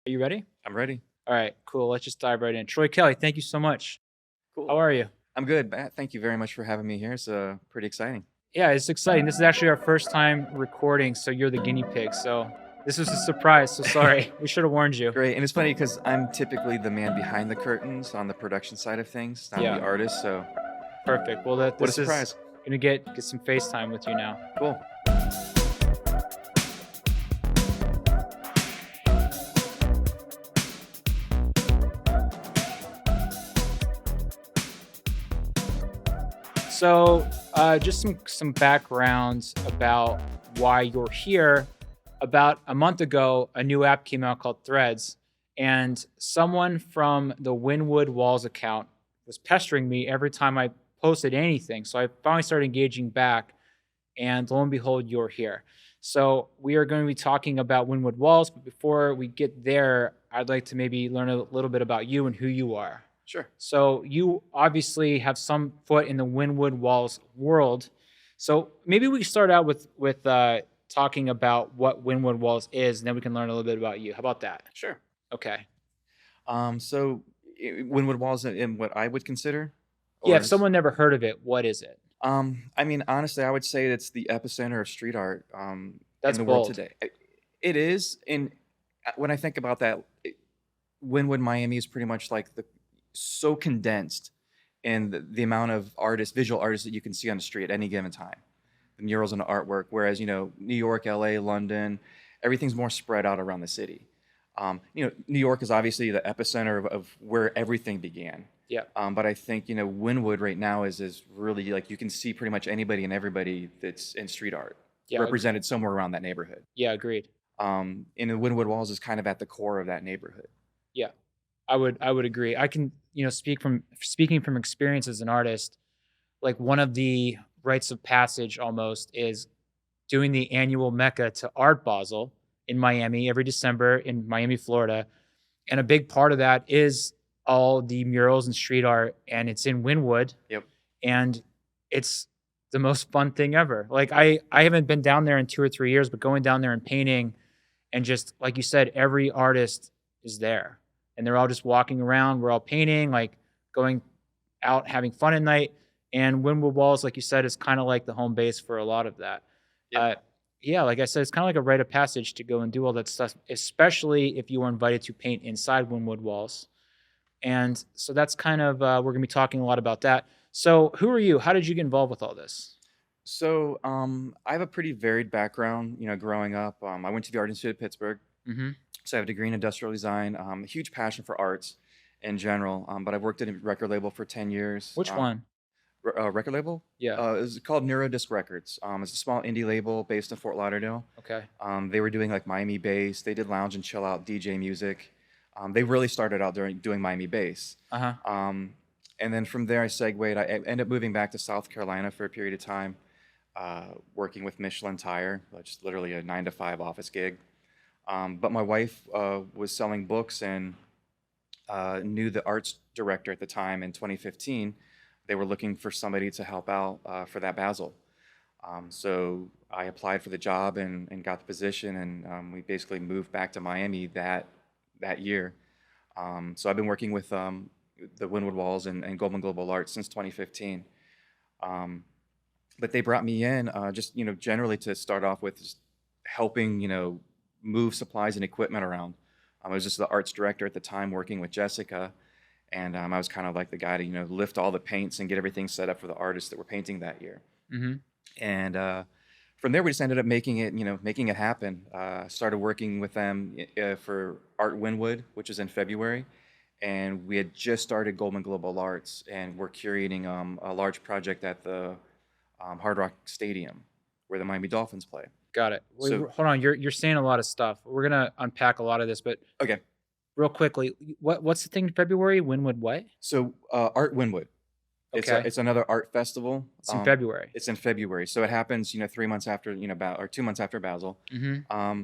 Are you ready? I'm ready. All right, cool. Let's just dive right in. Troy Kelley, thank you so much. How Cool. are you? I'm good, Matt. Thank you very much for having me here. It's pretty exciting. Yeah, it's exciting. This is actually our first time recording, so you're the guinea pig. So this was a surprise. So sorry. We should have warned you. Great. And it's funny because I'm typically the man behind the curtains on the production side of things, not the Yeah, artist. So perfect. Well, what a this is surprise. gonna get some FaceTime with you now. Cool. So, just some backgrounds about why you're here. About a month ago, a new app came out called Threads, and someone from the Wynwood Walls account was pestering me every time I posted anything. So I finally started engaging back, and lo and behold, you're here. So we are going to be talking about Wynwood Walls, but before we get there, I'd like to maybe learn a little bit about you and who you are. Sure. So you obviously have some foot in the Wynwood Walls world. So maybe we start out with talking about what Wynwood Walls is, and then we can learn a little bit about you. How about that? Sure. Okay. So Wynwood Walls in what I would consider, Yeah, or if someone never heard of it, what is it? I mean, honestly, I would say it's the epicenter of street art in That's the world bold. today. It is, and when I think about that, Wynwood, Miami is pretty much like the so condensed in the amount of artists, visual artists that you can see on the street at any given time. The murals and the artwork, whereas New York, LA, London, everything's more spread out around the city. New York is obviously the epicenter of where everything began. Yeah. But I think Wynwood right now is really like you can see pretty much anybody and everybody that's in street art Yeah. represented somewhere around that neighborhood. Yeah, agreed. And the Wynwood Walls is kind of at the core of that neighborhood. Yeah. I would agree. I can, speaking from experience as an artist, like one of the rites of passage almost is doing the annual Mecca to Art Basel in Miami every December in Miami, Florida. And a big part of that is all the murals and street art, and it's in Wynwood. Yep. And it's the most fun thing ever. Like I haven't been down there in 2 or 3 years, but going down there and painting, and just like you said, every artist is there, and they're all just walking around. We're all painting, like going out having fun at night. And Wynwood Walls, like you said, is kind of like the home base for a lot of that. Yep. Yeah, like I said, it's kind of like a rite of passage to go and do all that stuff, especially if you were invited to paint inside Wynwood Walls. And so that's kind of we're gonna be talking a lot about that. So who are you? How did you get involved with all this? So I have a pretty varied background. Growing up, I went to the Art Institute of Pittsburgh, Mm-hmm. so I have a degree in industrial design. A huge passion for arts in general. But I've worked at a record label for 10 years. Which one? Record label? Yeah. It's called Neurodisc Records. It's a small indie label based in Fort Lauderdale. Okay. They were doing like Miami bass. They did lounge and chill out DJ music. They really started out doing Miami bass. Uh huh. And then from there, I segued. I ended up moving back to South Carolina for a period of time, working with Michelin Tire, which is literally a 9 to 5 office gig. But my wife was selling books and knew the arts director at the time in 2015. They were looking for somebody to help out for that Basel. So I applied for the job and got the position, and we basically moved back to Miami that year. So I've been working with the Wynwood Walls and Goldman Global Arts since 2015. But they brought me in just generally to start off with just helping move supplies and equipment around. I was just the arts director at the time working with Jessica, and I was kind of like the guy to lift all the paints and get everything set up for the artists that were painting that year. Mm-hmm. And from there, we just ended up making it happen. Started working with them for Art Wynwood, which is in February, and we had just started Goldman Global Arts, and we're curating a large project at the Hard Rock Stadium, where the Miami Dolphins play. Got it. Wait, So hold on. You're saying a lot of stuff. We're gonna unpack a lot of this, but okay, real quickly, what's the thing in February? Wynwood what? so Art Wynwood. Okay. It's another art festival. It's in February. It's in February, so it happens 3 months after or 2 months after Basel. Mm-hmm.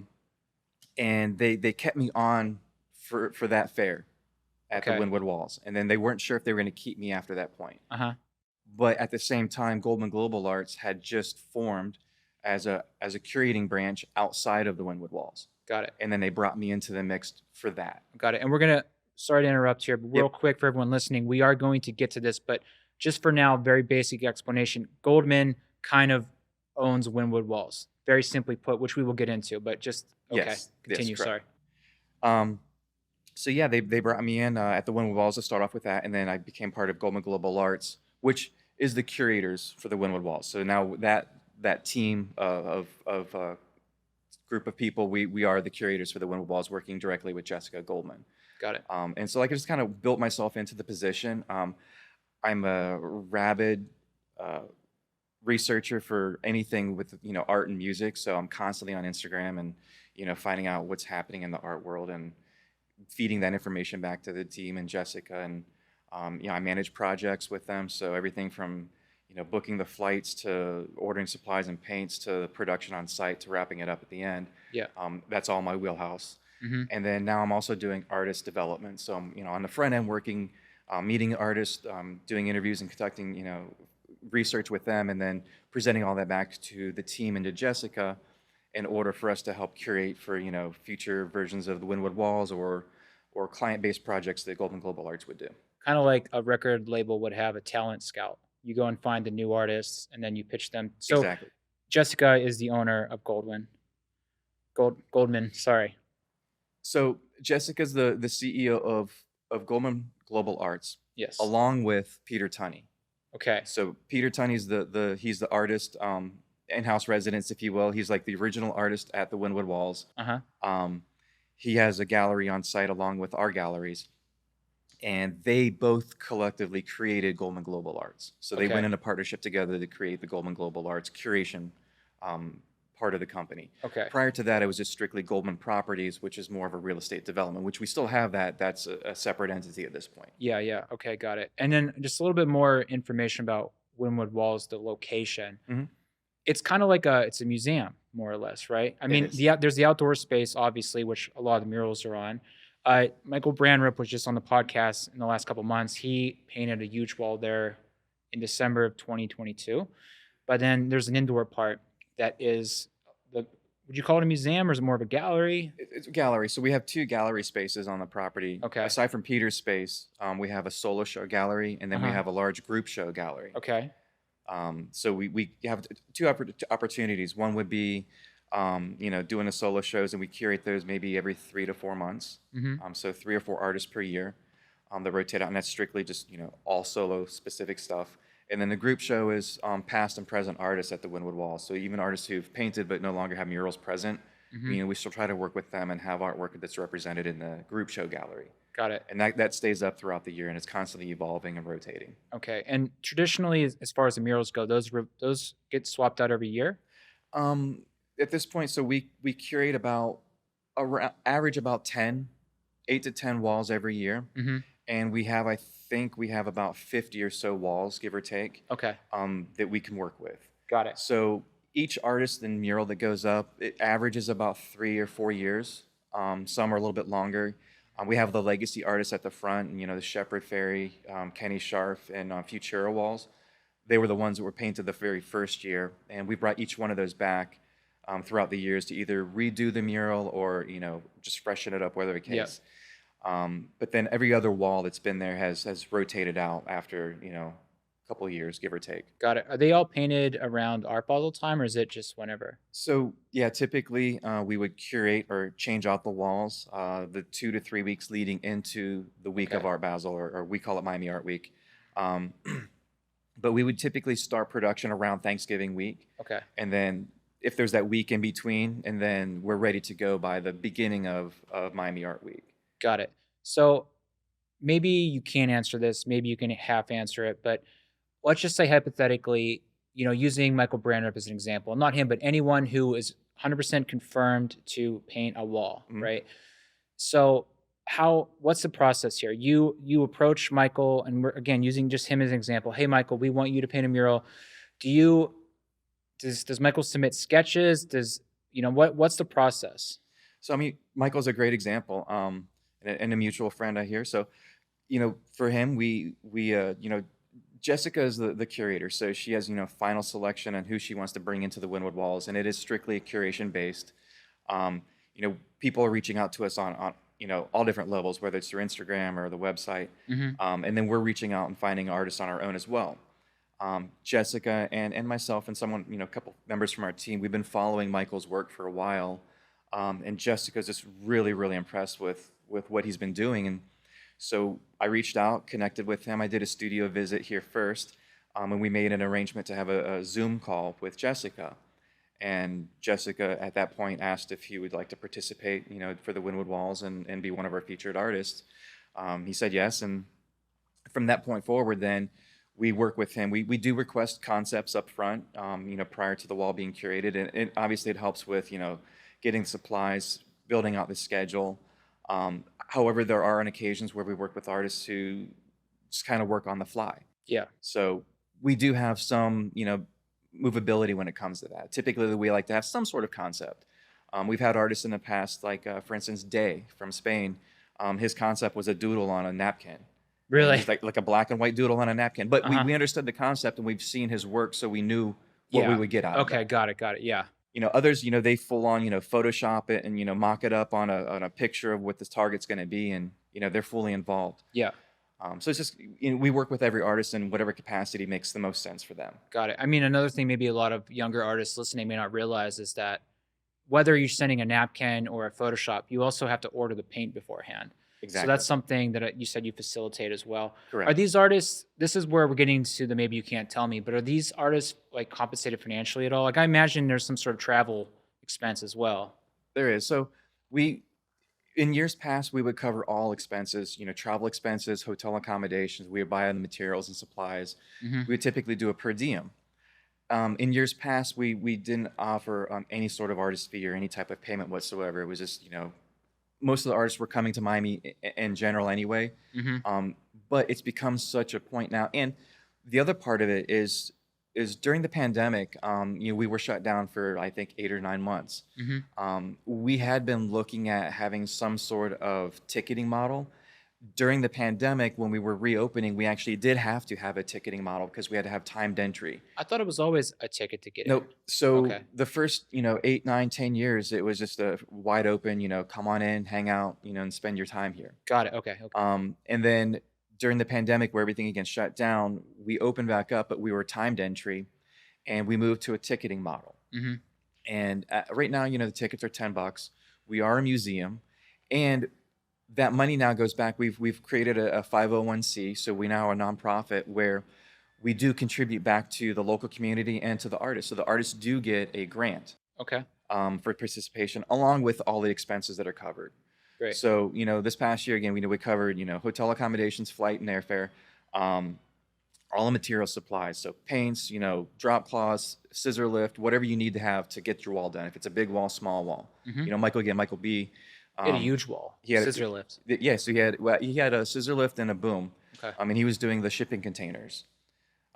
And they kept me on for that fair at the Okay. Wynwood Walls, and then they weren't sure if they were going to keep me after that point. Uh-huh. But at the same time, Goldman Global Arts had just formed as a curating branch outside of the Wynwood Walls. Got it. And then they brought me into the mix for that. Got it. And we're going to, sorry to interrupt here, but real quick for everyone listening, we are going to get to this, but just for now, very basic explanation. Goldman kind of owns Wynwood Walls, very simply put, which we will get into, but just, okay, Yes, continue, sorry. So yeah, they brought me in at the Wynwood Walls to start off with that, and then I became part of Goldman Global Arts, which is the curators for the Wynwood Walls. So now that team of group of people, we are the curators for the Wynwood Walls, working directly with Jessica Goldman. Got it. And so like I just kind of built myself into the position. I'm a rabid researcher for anything with art and music, so I'm constantly on Instagram and finding out what's happening in the art world and feeding that information back to the team and Jessica. And I manage projects with them, so everything from booking the flights to ordering supplies and paints to the production on site to wrapping it up at the end. Yeah. That's all my wheelhouse. Mm-hmm. And then now I'm also doing artist development. So I'm on the front end working, meeting artists, doing interviews and conducting research with them, and then presenting all that back to the team and to Jessica in order for us to help curate for future versions of the Wynwood Walls or client-based projects that Goldman Global Arts would do. Kind of like a record label would have a talent scout. You go and find the new artists, and then you pitch them. So Exactly. Jessica is the owner of Goldman. Sorry. So Jessica's the CEO of Goldman Global Arts. Yes. Along with Peter Tunney. Okay. So Peter Tunney's he's the artist, in-house residence, if you will. He's like the original artist at the Wynwood Walls. Uh-huh. He has a gallery on site along with our galleries, and they both collectively created Goldman Global Arts. So they went into partnership together to create the Goldman Global Arts curation part of the company. Okay. Prior to that, it was just strictly Goldman Properties, which is more of a real estate development, which we still have that. That's a separate entity at this point. Yeah. Okay, got it. And then just a little bit more information about Wynwood Walls, the location. Mm-hmm. It's kind of like it's a museum, more or less, right? I mean, is. there's the outdoor space, obviously, which a lot of the murals are on. Michael Brandrup was just on the podcast in the last couple months. He painted a huge wall there in December of 2022. But then there's an indoor part that is would you call it a museum, or is it more of a gallery? It's a gallery. So we have two gallery spaces on the property. Okay. Aside from Peter's space, we have a solo show gallery, and then we Uh-huh. have a large group show gallery. Okay. So we have two opportunities. One would be, doing the solo shows, and we curate those maybe every 3 to 4 months. Mm-hmm. So 3 or 4 artists per year that rotate out, and that's strictly just all solo specific stuff. And then the group show is past and present artists at the Wynwood Wall. So even artists who've painted but no longer have murals present, Mm-hmm. we still try to work with them and have artwork that's represented in the group show gallery. Got it. And that stays up throughout the year, and it's constantly evolving and rotating. Okay. And traditionally, as far as the murals go, those get swapped out every year? At this point, so we curate average about 8 to 10 walls every year. Mm-hmm. And I think we have about 50 or so walls, give or take, Okay. that we can work with. Got it. So each artist and mural that goes up, it averages about 3 or 4 years. Some are a little bit longer. We have the legacy artists at the front, and, the Shepard Fairey, Kenny Scharf, and Futura walls. They were the ones that were painted the very first year, and we brought each one of those back throughout the years to either redo the mural or just freshen it up, whatever the case. Yep. But then every other wall that's been there has rotated out after a couple of years, give or take. Got it. Are they all painted around Art Basel time, or is it just whenever? So yeah, typically we would curate or change out the walls the 2 to 3 weeks leading into the week of Okay. Art Basel, or we call it Miami Art Week. But we would typically start production around Thanksgiving week, Okay. and then if there's that week in between, and then we're ready to go by the beginning of Miami Art Week. Got it. So maybe you can't answer this, maybe you can half answer it, but let's just say hypothetically, using Michael Brandrup as an example, not him, but anyone who is 100% confirmed to paint a wall, Mhm. right? So what's the process here? You approach Michael, and we're again using just him as an example. Hey, Michael, we want you to paint a mural. Does Michael submit sketches? What's the process? So Michael's a great example, and a mutual friend I hear. So, for him, we Jessica is the curator, so she has final selection on who she wants to bring into the Wynwood Walls, and it is strictly curation based. people are reaching out to us on all different levels, whether it's through Instagram or the website. Hmm. And then we're reaching out and finding artists on our own as well. Jessica and myself and someone, a couple members from our team, we've been following Michael's work for a while. And Jessica's just really, really impressed with what he's been doing. And so I reached out, connected with him. I did a studio visit here first, and we made an arrangement to have a Zoom call with Jessica. And Jessica at that point asked if he would like to participate, for the Wynwood Walls and be one of our featured artists. He said yes, and from that point forward, then we work with him. We do request concepts up front, prior to the wall being curated, and obviously it helps with getting supplies, building out the schedule. However, there are on occasions where we work with artists who just kind of work on the fly. Yeah. So we do have some, movability when it comes to that. Typically, we like to have some sort of concept. We've had artists in the past, like, for instance, Day from Spain. His concept was a doodle on a napkin. Really? It's like a black and white doodle on a napkin. But Uh-huh. we understood the concept, and we've seen his work, so we knew what we Yeah. would get out of Okay. that. Got it. Yeah. Others, they full on, Photoshop it and, mock it up on a picture of what this target's going to be, and, they're fully involved. Yeah. So it's just, we work with every artist in whatever capacity makes the most sense for them. Got it. I mean, another thing maybe a lot of younger artists listening may not realize is that whether you're sending a napkin or a Photoshop, you also have to order the paint beforehand. So Exactly. that's something that you said you facilitate as well. Correct. Are these artists, this is where we're getting to the maybe you can't tell me, but are these artists like compensated financially at all? Like I imagine there's some sort of travel expense as well. There is. So in years past, we would cover all expenses, travel expenses, hotel accommodations. We would buy the materials and supplies. Hmm. We would typically do a per diem. In years past, we didn't offer any sort of artist fee or any type of payment whatsoever. It was just, most of the artists were coming to Miami in general anyway. Hmm. But it's become such a point now. And the other part of it is during the pandemic, we were shut down for, I think, 8 or 9 months. Hmm. We had been looking at having some sort of ticketing model. During the pandemic, when we were reopening, we actually did have to have a ticketing model because we had to have timed entry. I thought it was always a ticket to get in. Nope. So Okay. the first, 8, 9, 10 years, it was just a wide open, come on in, hang out, and spend your time here. Got it. Okay. And then during the pandemic, where everything again shut down, we opened back up, but we were timed entry, and we moved to a ticketing model. Hmm. And right now, the tickets are $10. We are a museum, and that money now goes back. We've created a 501c, so we now are a nonprofit where we do contribute back to the local community and to the artists. So the artists do get a grant Okay. for participation, along with all the expenses that are covered. Great. So, this past year, again, we covered, hotel accommodations, flight and airfare, all the material supplies. So paints, drop cloths, scissor lift, whatever you need to have to get your wall done. If it's a big wall, small wall. Hmm. Michael B. He had a huge wall. he had a- Scissor lift. Yeah, so he had a scissor lift and a boom. Okay. And he was doing the shipping containers.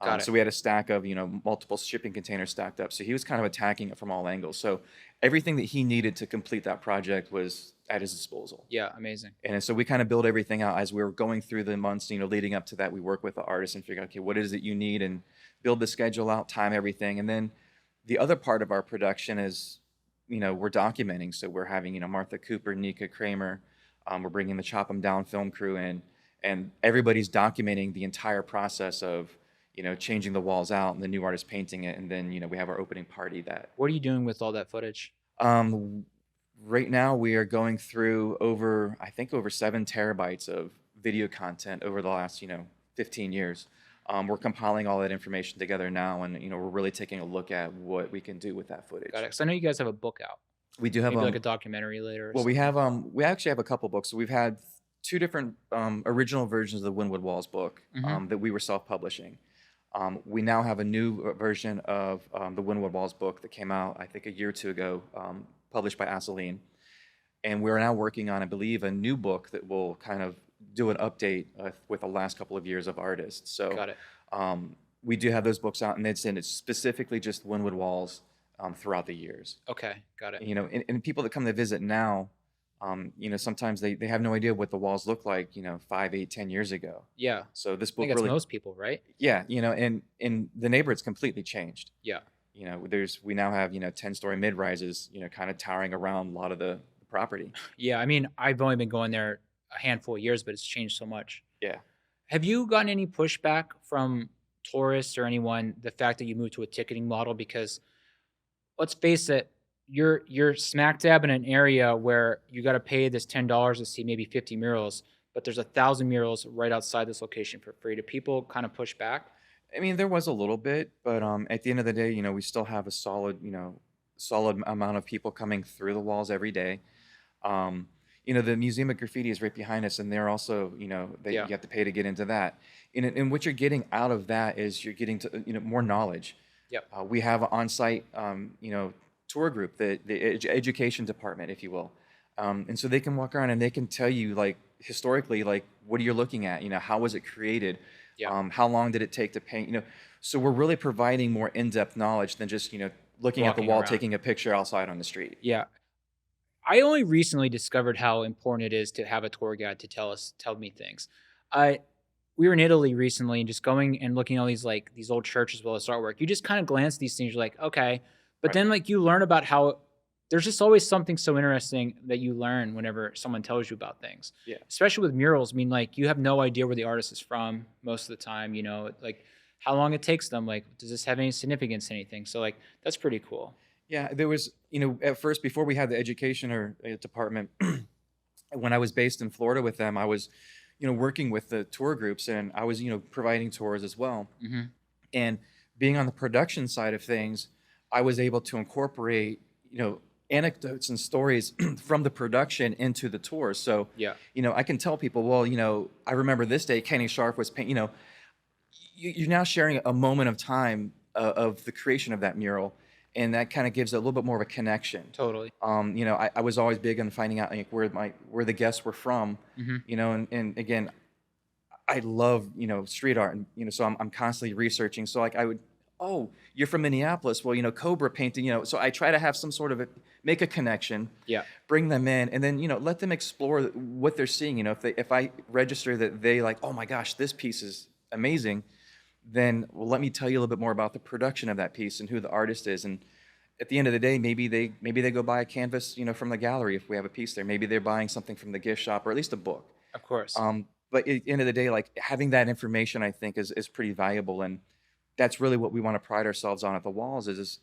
Got it. So we had a stack of, multiple shipping containers stacked up. So he was kind of attacking it from all angles. So everything that he needed to complete that project was at his disposal. Yeah. Amazing. And so we kind of build everything out as we were going through the months, leading up to that. We work with the artists and figure out, okay, what is it you need, and build the schedule out, time everything. And then the other part of our production is, we're documenting. So we're having, Martha Cooper, Nika Kramer, we're bringing the Chop 'em Down film crew in, and everybody's documenting the entire process of, changing the walls out and the new artist painting it. And then, we have our opening party that. What are you doing with all that footage? Right now we are going through over 7 terabytes of video content over the last, 15 years. We're compiling all that information together now, and, we're really taking a look at what we can do with that footage. Got it. So I know you guys have a book out. We do have Maybe like a documentary later. Or well, we something. have we actually have a couple books. So we've had 2 different original versions of the Wynwood Walls book Mhm. that we were self-publishing. We now have a new version of the Wynwood Walls book that came out, I think, a year or 2 ago, published by Asaline. And we're now working on, I believe, a new book that will kind of do an update with the last couple of years of artists. So Got it. we do have those books out, and it's specifically just Wynwood Walls throughout the years. Okay. Got it. And people that come to visit now, sometimes they have no idea what the walls look like, 5, 8, 10 years ago. Yeah. So this I book think that's really, most people, right? yeah, and the neighborhood's completely changed. Yeah. We now have 10-story mid-rises, kind of towering around a lot of the property. Yeah, I mean, I've only been going there a handful of years, but it's changed so much. Yeah. Have you gotten any pushback from tourists or anyone the fact that you moved to a ticketing model? Because let's face it, you're smack dab in an area where you got to pay this $10 to see maybe 50 murals, but there's 1,000 murals right outside this location for free. Do people kind of push back? I mean, there was a little bit, but at the end of the day, we still have a solid, solid amount of people coming through the walls every day. Um, the Museum of Graffiti is right behind us, and they're also, you Yeah. have to pay to get into that. And what you're getting out of that is you're getting to, more knowledge. Yep. We have an on-site, tour group, the education department, if you will. And so they can walk around and they can tell you, like, historically, like, what are you looking at? How was it created? Yeah. How long did it take to paint? So we're really providing more in-depth knowledge than just, looking at the Walking wall, around. taking a picture outside on the street. Yeah. I only recently discovered how important it is to have a tour guide to tell me things. I We were in Italy recently and just going and looking at all these old churches as well as artwork. You just kind of glance at these things, you're like, okay. But Right. then you learn about how there's just always something so interesting that you learn whenever someone tells you about things. Yeah. Especially with murals. I mean, you have no idea where the artist is from most of the time, like how long it takes them. Like, does this have any significance to anything? So that's pretty cool. Yeah, there was, at first, before we had the education or department, when I was based in Florida with them, I was, working with the tour groups, and I was, providing tours as well. Hmm. And being on the production side of things, I was able to incorporate, anecdotes and stories from the production into the tours. So, Yeah. I can tell people, well, I remember this day Kenny Sharp was painting, you're now sharing a moment of time of the creation of that mural. And that kind of gives it a little bit more of a connection. Totally. I was always big on finding out, like, where the guests were from, Hmm. and again, I love, street art, and, so I'm constantly researching. So, like, I would, oh, you're from Minneapolis. Well, Cobra painting, so I try to have some sort of make a connection, Yeah. bring them in, and then, let them explore what they're seeing. If I register that they like, oh my gosh, this piece is amazing, then, well, let me tell you a little bit more about the production of that piece and who the artist is. And at the end of the day, maybe they go buy a canvas, from the gallery if we have a piece there. Maybe they're buying something from the gift shop, or at least a book. Of course. But at the end of the day, like, having that information, I think, is pretty valuable, and that's really what we want to pride ourselves on at the walls. Is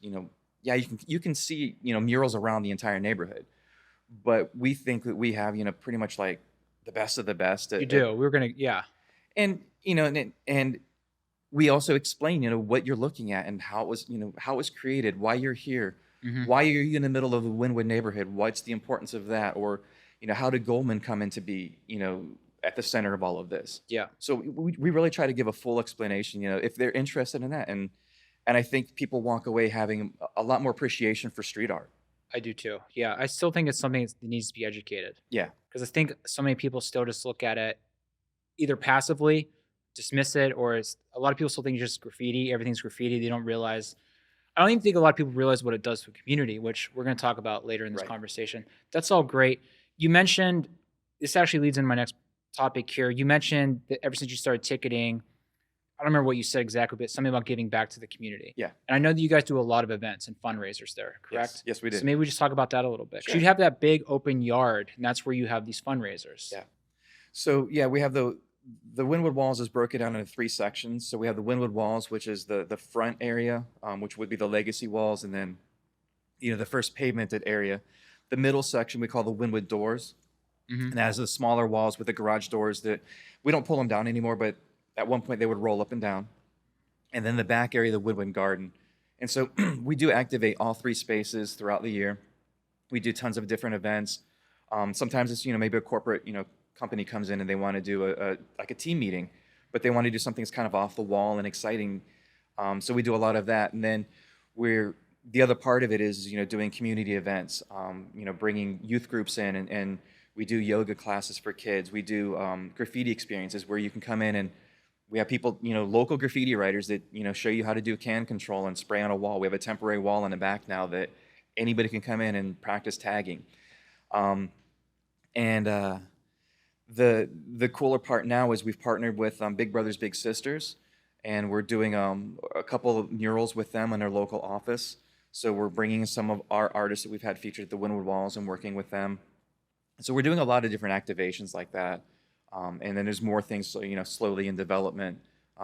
yeah, you can see, murals around the entire neighborhood, but we think that we have, pretty much like the best of the best. You do. We were gonna. Yeah. And and we also explain, what you're looking at and how it was, how it was created, why you're here, Hmm. why are you in the middle of the Wynwood neighborhood, what's the importance of that, or how did Goldman come into be, at the center of all of this. Yeah. So we really try to give a full explanation, if they're interested in that, and I think people walk away having a lot more appreciation for street art. I do too. Yeah. I still think it's something that needs to be educated Yeah, because I think so many people still just look at it either passively, dismiss it, or a lot of people still think it's just graffiti. Everything's graffiti. They don't realize. I don't even think a lot of people realize what it does to a community, which we're going to talk about later in this right. conversation. That's all great. You mentioned this actually leads into my next topic here. You mentioned that ever since you started ticketing, I don't remember what you said exactly, but something about giving back to the community. Yeah. And I know that you guys do a lot of events and fundraisers there, correct? Yes, we So did. maybe we just talk about that a little bit. 'Cause Sure. you have that big open yard, and that's where you have these fundraisers. Yeah. So yeah, we have the Wynwood Walls is broken down into 3 sections. So we have the Wynwood Walls, which is the front area, which would be the legacy walls, and then the first pavemented area. The middle section we call the Wynwood doors, Hmm. and that is the smaller walls with the garage doors that we don't pull them down anymore, but at one point they would roll up and down. And then the back area, the Woodwind Garden. And so we do activate all 3 spaces throughout the year. We do tons of different events. Sometimes it's, maybe a corporate, company comes in and they want to do like a team meeting, but they want to do something that's kind of off the wall and exciting. So we do a lot of that. And then the other part of it is, doing community events, bringing youth groups in, and we do yoga classes for kids. We do graffiti experiences where you can come in, and we have people, local graffiti writers that, show you how to do can control and spray on a wall. We have a temporary wall in the back now that anybody can come in and practice tagging. And the cooler part now is we've partnered with Big Brothers Big Sisters, and we're doing a couple of murals with them in their local office. So we're bringing some of our artists that we've had featured at the Wynwood Walls and working with them. So we're doing a lot of different activations like that. And then there's more things, so, slowly in development.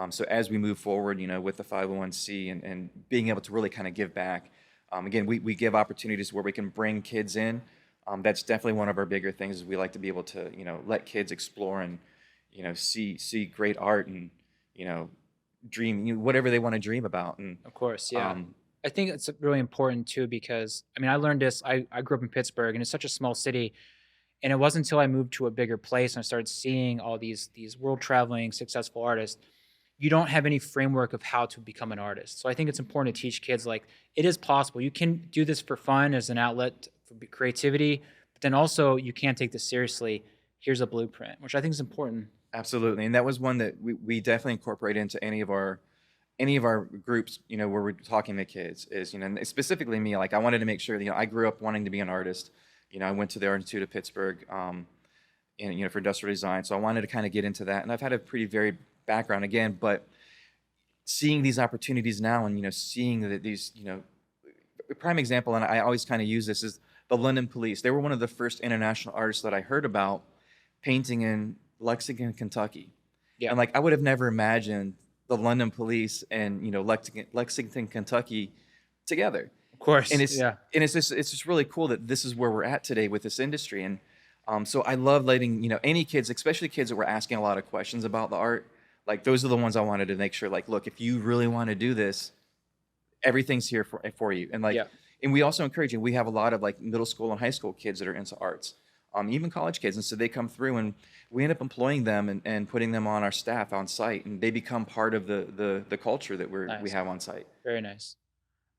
So as we move forward, with the 501c and being able to really kind of give back, again, we give opportunities where we can bring kids in. That's definitely one of our bigger things is we like to be able to, let kids explore and, see great art and, dream, whatever they want to dream about. And Of course, yeah. um, I think it's really important too because I mean I learned this. I grew up in Pittsburgh and it's such a small city, and it wasn't until I moved to a bigger place and I started seeing all these world traveling successful artists. You don't have any framework of how to become an artist. So I think it's important to teach kids like it is possible. You can do this for fun as an outlet for creativity, but then also you can't take this seriously. Here's a blueprint, which I think is important. Absolutely, and that was one that we definitely incorporate into any of our groups, where we're talking to kids is, and specifically me, like I wanted to make sure, I grew up wanting to be an artist. I went to the Art Institute of Pittsburgh, and, for industrial design. So I wanted to kind of get into that. And I've had a pretty varied background again, but seeing these opportunities now and, seeing that these, a prime example, and I always kind of use this, is the London Police. They were one of the first international artists that I heard about painting in Lexington, Kentucky. Yeah. And like, I would have never imagined the London Police and, Lexington, Kentucky together. Of course. And it's yeah. and it's just really cool that this is where we're at today with this industry. And so I love letting any kids, especially kids that were asking a lot of questions about the art, like those are the ones I wanted to make sure, like, look, if you really want to do this, everything's here for you. And like, Yeah. and we also encourage you. We have a lot of like middle school and high school kids that are into arts, even college kids, and so they come through and we end up employing them and putting them on our staff on site, and they become part of the culture that we Nice. have on site. Very nice.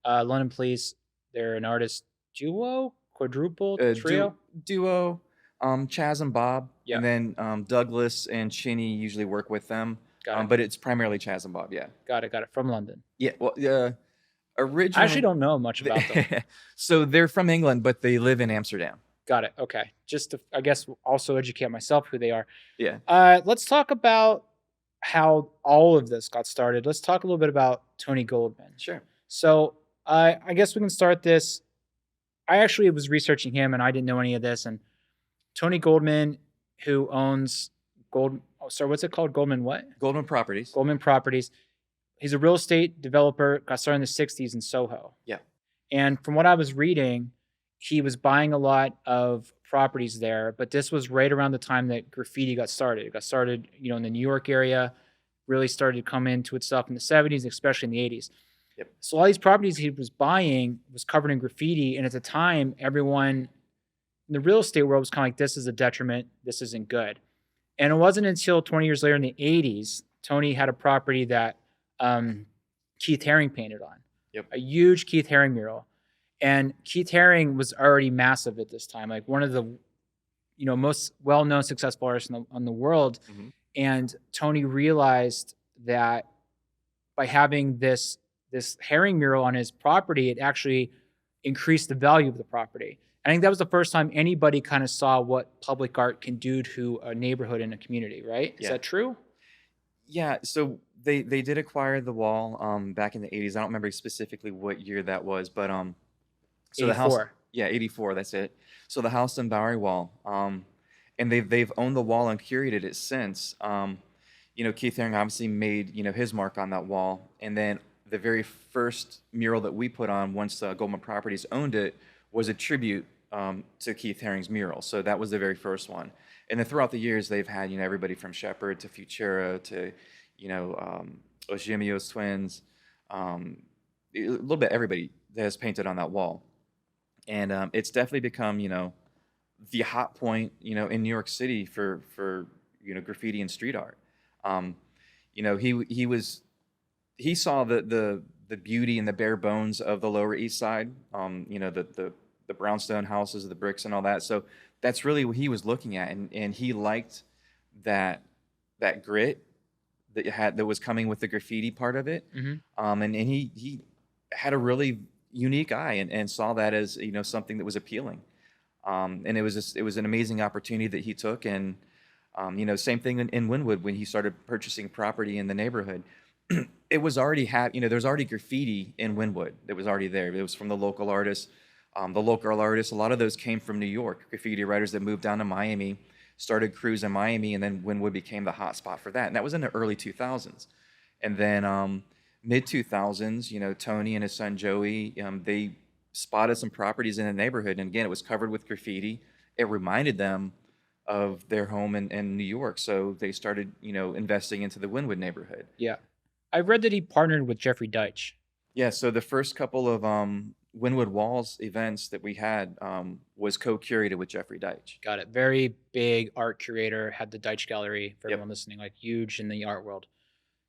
London Police, they're an artist duo, quadruple, trio. Duo, Chaz and Bob, Yeah. and then Douglas and Chinny usually work with them. Got it. But it's primarily Chaz and Bob. Yeah. Got it. From London. Yeah. Well, I originally, actually don't know much about them. So they're from England, but they live in Amsterdam. Got it. Okay. Just to, I guess, also educate myself who they are. Yeah. Let's talk about how all of this got started. Let's talk a little bit about Tony Goldman. Sure. So I guess we can start this. I actually was researching him, and I didn't know any of this. And Tony Goldman, who owns what's it called? Goldman what? Goldman Properties. Goldman Properties. He's a real estate developer. Got started in the '60s in Soho. Yeah. And from what I was reading, he was buying a lot of properties there, but this was right around the time that graffiti got started. It got started, in the New York area, really started to come into itself in the '70s, especially in the '80s. Yep. So all these properties he was buying was covered in graffiti, and at the time, everyone in the real estate world was kind of like, this is a detriment, this isn't good. And it wasn't until 20 years later in the '80s, Tony had a property that Keith Haring painted on. Yep. A huge Keith Haring mural. And Keith Haring was already massive at this time, like one of the, most well-known successful artists in the world. Mm-hmm. And Tony realized that by having this Haring mural on his property, it actually increased the value of the property. I think that was the first time anybody kind of saw what public art can do to a neighborhood and a community, right? Yeah. Is that true? Yeah. So they did acquire the wall back in the '80s. I don't remember specifically what year that was, but so 84. the house, yeah, '84. That's it. So the Houston Bowery Wall, and they've owned the wall and curated it since. Keith Haring obviously made his mark on that wall, and then the very first mural that we put on once Goldman Properties owned it was a tribute to Keith Haring's mural. So that was the very first one. And then throughout the years, they've had everybody from Shepard to Futura to Oshimio's twins, a little bit everybody that has painted on that wall. And it's definitely become the hot point in New York City for graffiti and street art. He saw the beauty and the bare bones of the Lower East Side, the brownstone houses, the bricks and all that. So that's really what he was looking at, and he liked that grit that was coming with the graffiti part of it. Mm-hmm. And he had a really unique eye and saw that as something that was appealing. And it was an amazing opportunity that he took. And same thing in Wynwood when he started purchasing property in the neighborhood. It was already there's already graffiti in Wynwood that was already there. It was from the local artists. The local artists, a lot of those came from New York, graffiti writers that moved down to Miami, started crews in Miami, and then Wynwood became the hot spot for that. And that was in the early 2000s. And then mid 2000s, Tony and his son Joey, they spotted some properties in the neighborhood. And again, it was covered with graffiti. It reminded them of their home in New York. So they started, investing into the Wynwood neighborhood. Yeah. I read that he partnered with Jeffrey Deitch. Yeah, so the first couple of Wynwood Walls events that we had was co-curated with Jeffrey Deitch. Got it. Very big art curator, had the Deitch Gallery for Yep. everyone listening, like huge in the art world.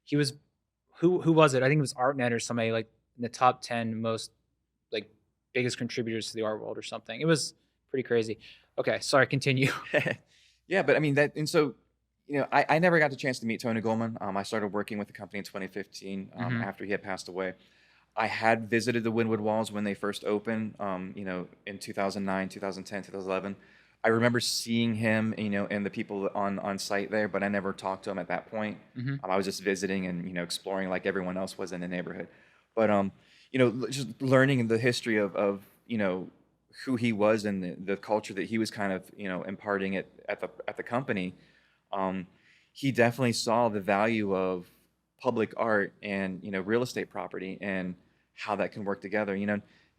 He was, who was it? I think it was ArtNet or somebody like in the top 10 most like biggest contributors to the art world or something. It was pretty crazy. Okay, sorry, continue. Yeah, but I mean that, and so I never got the chance to meet Tony Goldman. I started working with the company in 2015 after he had passed away. I had visited the Wynwood Walls when they first opened, in 2009, 2010, 2011. I remember seeing him, and the people on site there, but I never talked to him at that point. I was just visiting and, exploring like everyone else was in the neighborhood. But, just learning the history of who he was and the culture that he was kind of, imparting at the company, he definitely saw the value of public art and, real estate property and how that can work together.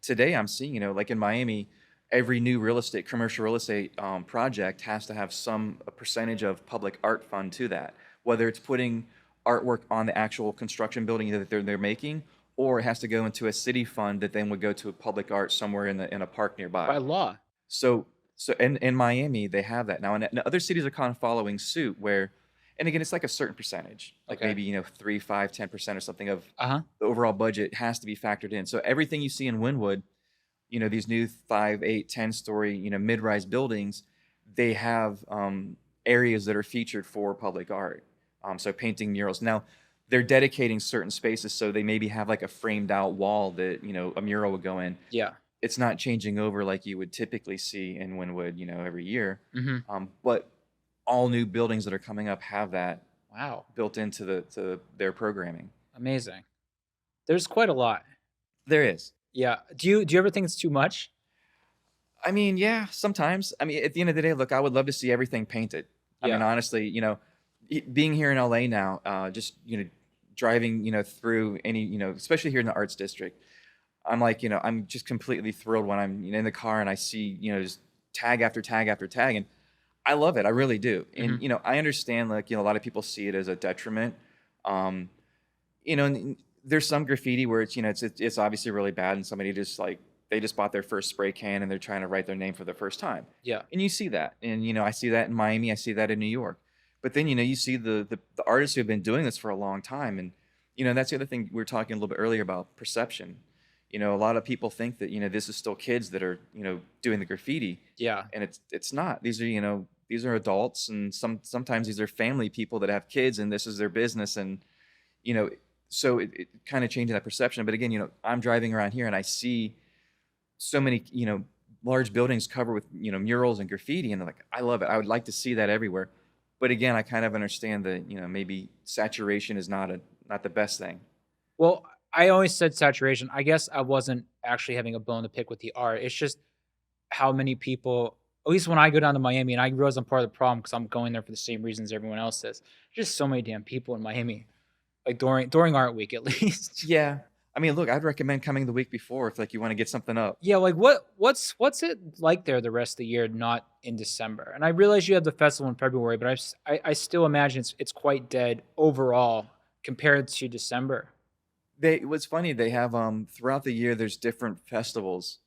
Today I'm seeing, like in Miami, every new commercial real estate project has to have a percentage of public art fund to that, whether it's putting artwork on the actual construction building that they're making, or it has to go into a city fund that then would go to a public art somewhere in a park nearby. By law. So in Miami, they have that now, and other cities are kind of following suit where, and again, it's like a certain percentage, like Okay. maybe 3, 5, 10% or something of Uh-huh. the overall budget has to be factored in. So everything you see in Wynwood, these new 5, 8, 10-story, mid-rise buildings, they have areas that are featured for public art. So painting, murals. Now, they're dedicating certain spaces, so they maybe have like a framed out wall that a mural would go in. Yeah. It's not changing over like you would typically see in Wynwood, every year. But all new buildings that are coming up have that Wow. built into their programming. Amazing. There's quite a lot. There is. Yeah. Do you ever think it's too much? I mean, yeah, sometimes. I mean, at the end of the day, look, I would love to see everything painted. I mean, Yeah. honestly, being here in LA now, just driving, through any, especially here in the Arts District, I'm like, I'm just completely thrilled when I'm in the car and I see, just tag after tag after tag, and I love it. I really do. And I understand, like, a lot of people see it as a detriment. And there's some graffiti where it's, it's obviously really bad, and somebody just like they just bought their first spray can and they're trying to write their name for the first time. Yeah. And you see that, and I see that in Miami, I see that in New York. But then you see the artists who have been doing this for a long time, and that's the other thing we were talking a little bit earlier about perception. A lot of people think that this is still kids that are doing the graffiti. Yeah. And it's not. These are adults, and sometimes these are family people that have kids, and this is their business, and so it kind of changes that perception. But again, I'm driving around here and I see so many large buildings covered with murals and graffiti, and they're like, I love it. I would like to see that everywhere. But again, I kind of understand that maybe saturation is not the best thing. Well, I always said saturation. I guess I wasn't actually having a bone to pick with the art. It's just how many people, at least when I go down to Miami, and I realize I'm part of the problem because I'm going there for the same reasons everyone else is. Just so many damn people in Miami, like during art week at least. Yeah. I mean, look, I'd recommend coming the week before if like you want to get something up. Yeah, like what's it like there the rest of the year, not in December? And I realize you have the festival in February, but I still imagine it's quite dead overall compared to December. What's funny, they have throughout the year there's different festivals.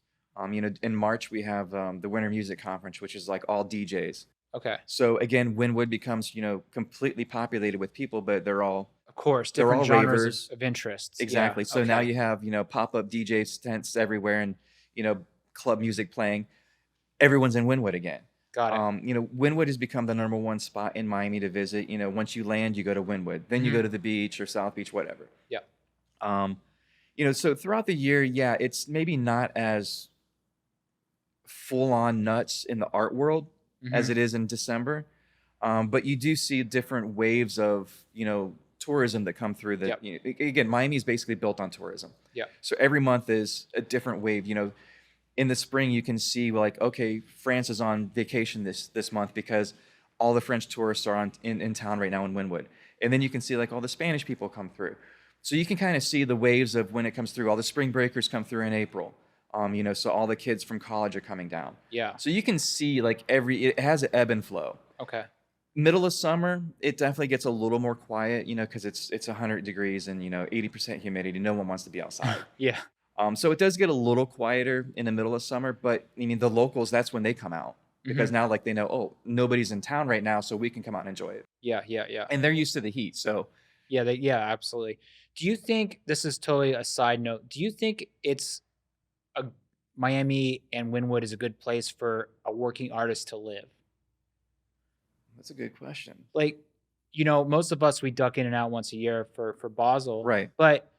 In March we have the Winter Music Conference, which is like all DJs. Okay. So again, Wynwood becomes completely populated with people, but they're all Of course, they're different all genres ravers. of interests. Exactly. Yeah, So now okay. you have pop-up DJ tents everywhere, and club music playing. Everyone's in Wynwood again. Got it. Wynwood has become the number one spot in Miami to visit. Once you land, you go to Wynwood, then you go to the beach or South Beach, whatever. Yeah. So throughout the year, yeah, it's maybe not as full on nuts in the art world as it is in December. But you do see different waves of, tourism that come through that, Yep. again, Miami is basically built on tourism. Yeah. So every month is a different wave, in the spring, you can see like, okay, France is on vacation this month because all the French tourists are in town right now in Wynwood. And then you can see like all the Spanish people come through. So you can kind of see the waves of when it comes through. All the spring breakers come through in April. So all the kids from college are coming down. Yeah. So you can see like it has an ebb and flow. Okay. Middle of summer, it definitely gets a little more quiet, because it's 100 degrees and 80% humidity. No one wants to be outside. Yeah. So it does get a little quieter in the middle of summer, but I mean the locals, that's when they come out because now like they know, oh, nobody's in town right now, so we can come out and enjoy it. Yeah. Yeah. Yeah. And they're used to the heat, so Yeah, absolutely. Do you think, this is totally a side note, do you think it's a Miami and Wynwood is a good place for a working artist to live? that's a good question. Like, most of us, we duck in and out once a year for Basel. Right. But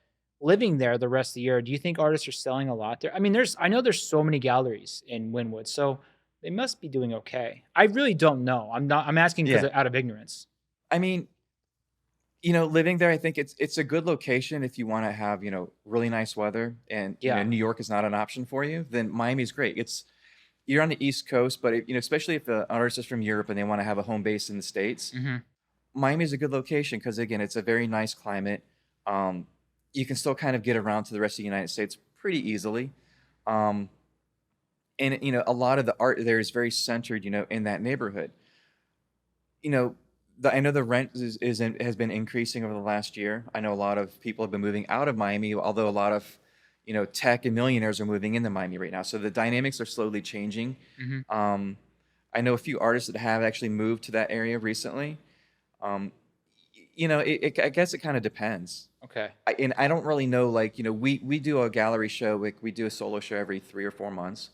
living there the rest of the year, do you think artists are selling a lot there? I mean, I know there's so many galleries in Wynwood, so they must be doing okay. I really don't know. I'm asking because out of ignorance. I mean, living there, I think it's a good location if you want to have, really nice weather and New York is not an option for you, then Miami's great. You're on the East Coast, but especially if the artist is from Europe and they want to have a home base in the States, Miami's a good location because again, it's a very nice climate. You can still kind of get around to the rest of the United States pretty easily. And a lot of the art there is very centered, in that neighborhood. I know the rent has been increasing over the last year. I know a lot of people have been moving out of Miami, although a lot of tech and millionaires are moving into Miami right now. So the dynamics are slowly changing. I know a few artists that have actually moved to that area recently. I guess it kind of depends. Okay. And I don't really know, like, we do a gallery show, like we do a solo show every 3 or 4 months.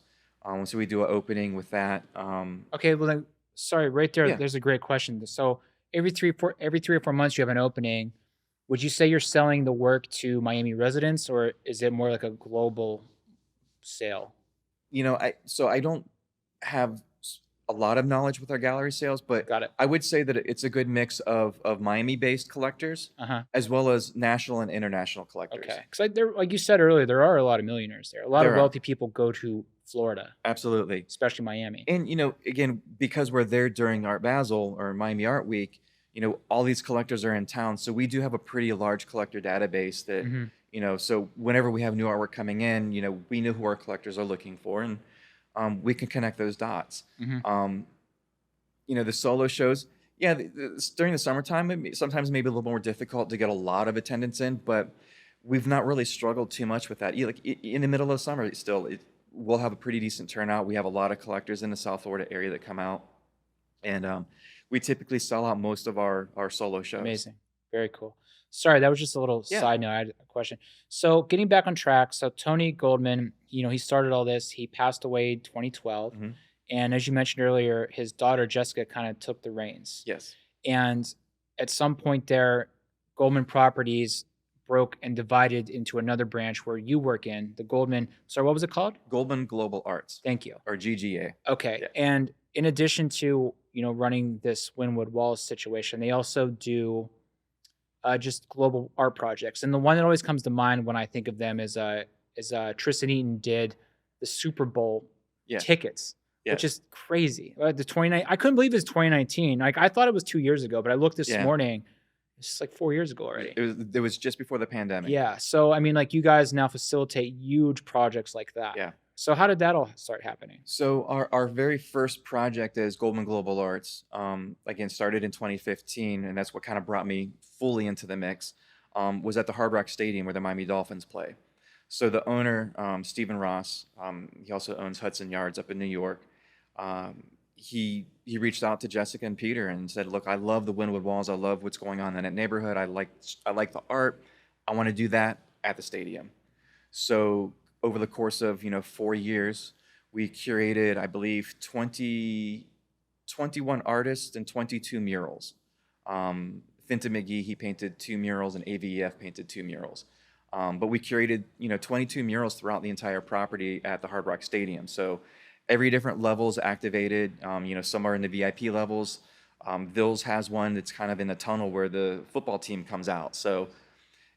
So we do an opening with that. Okay, well then, sorry, right there, Yeah. there's a great question. So every 3 or 4 months you have an opening. Would you say you're selling the work to Miami residents, or is it more like a global sale? I don't have a lot of knowledge with our gallery sales, but Got it. I would say that it's a good mix of Miami-based collectors as well as national and international collectors. Okay. Because like you said earlier, there are a lot of millionaires there. A lot of There are. wealthy people go to Florida, Absolutely. especially Miami. And, again, because we're there during Art Basel or Miami Art Week, all these collectors are in town. So we do have a pretty large collector database that, so whenever we have new artwork coming in, we know who our collectors are looking for and we can connect those dots. The solo shows, during the summertime, sometimes maybe a little more difficult to get a lot of attendance in, but we've not really struggled too much with that. In the middle of summer, we'll have a pretty decent turnout. We have a lot of collectors in the South Florida area that come out, and we typically sell out most of our solo shows. Amazing. Very cool. Sorry, that was just a little side note. I had a question. So getting back on track, so Tony Goldman, he started all this. He passed away in 2012. And as you mentioned earlier, his daughter, Jessica, kind of took the reins. Yes. And at some point there, Goldman Properties broke and divided into another branch where you work in, the Goldman, sorry, what was it called? Goldman Global Arts. Thank you. Or GGA. Okay. Yeah. And in addition to, running this Wynwood Walls situation, they also do just global art projects. And the one that always comes to mind when I think of them is Tristan Eaton did the Super Bowl tickets, which is crazy. I couldn't believe it's 2019. Like, I thought it was 2 years ago, but I looked this morning. It's like 4 years ago already. It was just before the pandemic. Yeah. So, I mean, like, you guys now facilitate huge projects like that. Yeah. So how did that all start happening? So our very first project as Goldman Global Arts, again, started in 2015, and that's what kind of brought me fully into the mix, was at the Hard Rock Stadium where the Miami Dolphins play. So the owner, Stephen Ross, he also owns Hudson Yards up in New York. He reached out to Jessica and Peter and said, look, I love the Wynwood Walls. I love what's going on in that neighborhood. I like the art. I want to do that at the stadium. So over the course of 4 years, we curated, I believe, 21 artists and 22 murals. Finta McGee, he painted 2 murals, and AVEF painted 2 murals. But we curated 22 murals throughout the entire property at the Hard Rock Stadium. So every different levels activated. Some are in the VIP levels. Vils has one that's kind of in the tunnel where the football team comes out. So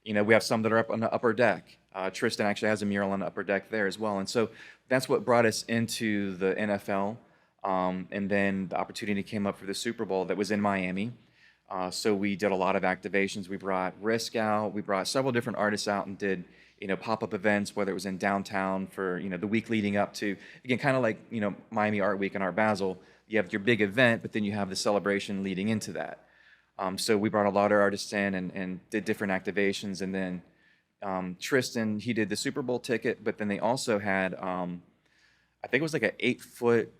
we have some that are up on the upper deck. Tristan actually has a mural on the upper deck there as well. And so that's what brought us into the NFL. And then the opportunity came up for the Super Bowl that was in Miami. So we did a lot of activations. We brought Risk out. We brought several different artists out and did, pop-up events, whether it was in downtown for, the week leading up to, again, kind of like, Miami Art Week and Art Basel. You have your big event, but then you have the celebration leading into that. So we brought a lot of artists in and did different activations. And then Tristan, he did the Super Bowl ticket, but then they also had, I think it was like an 8-foot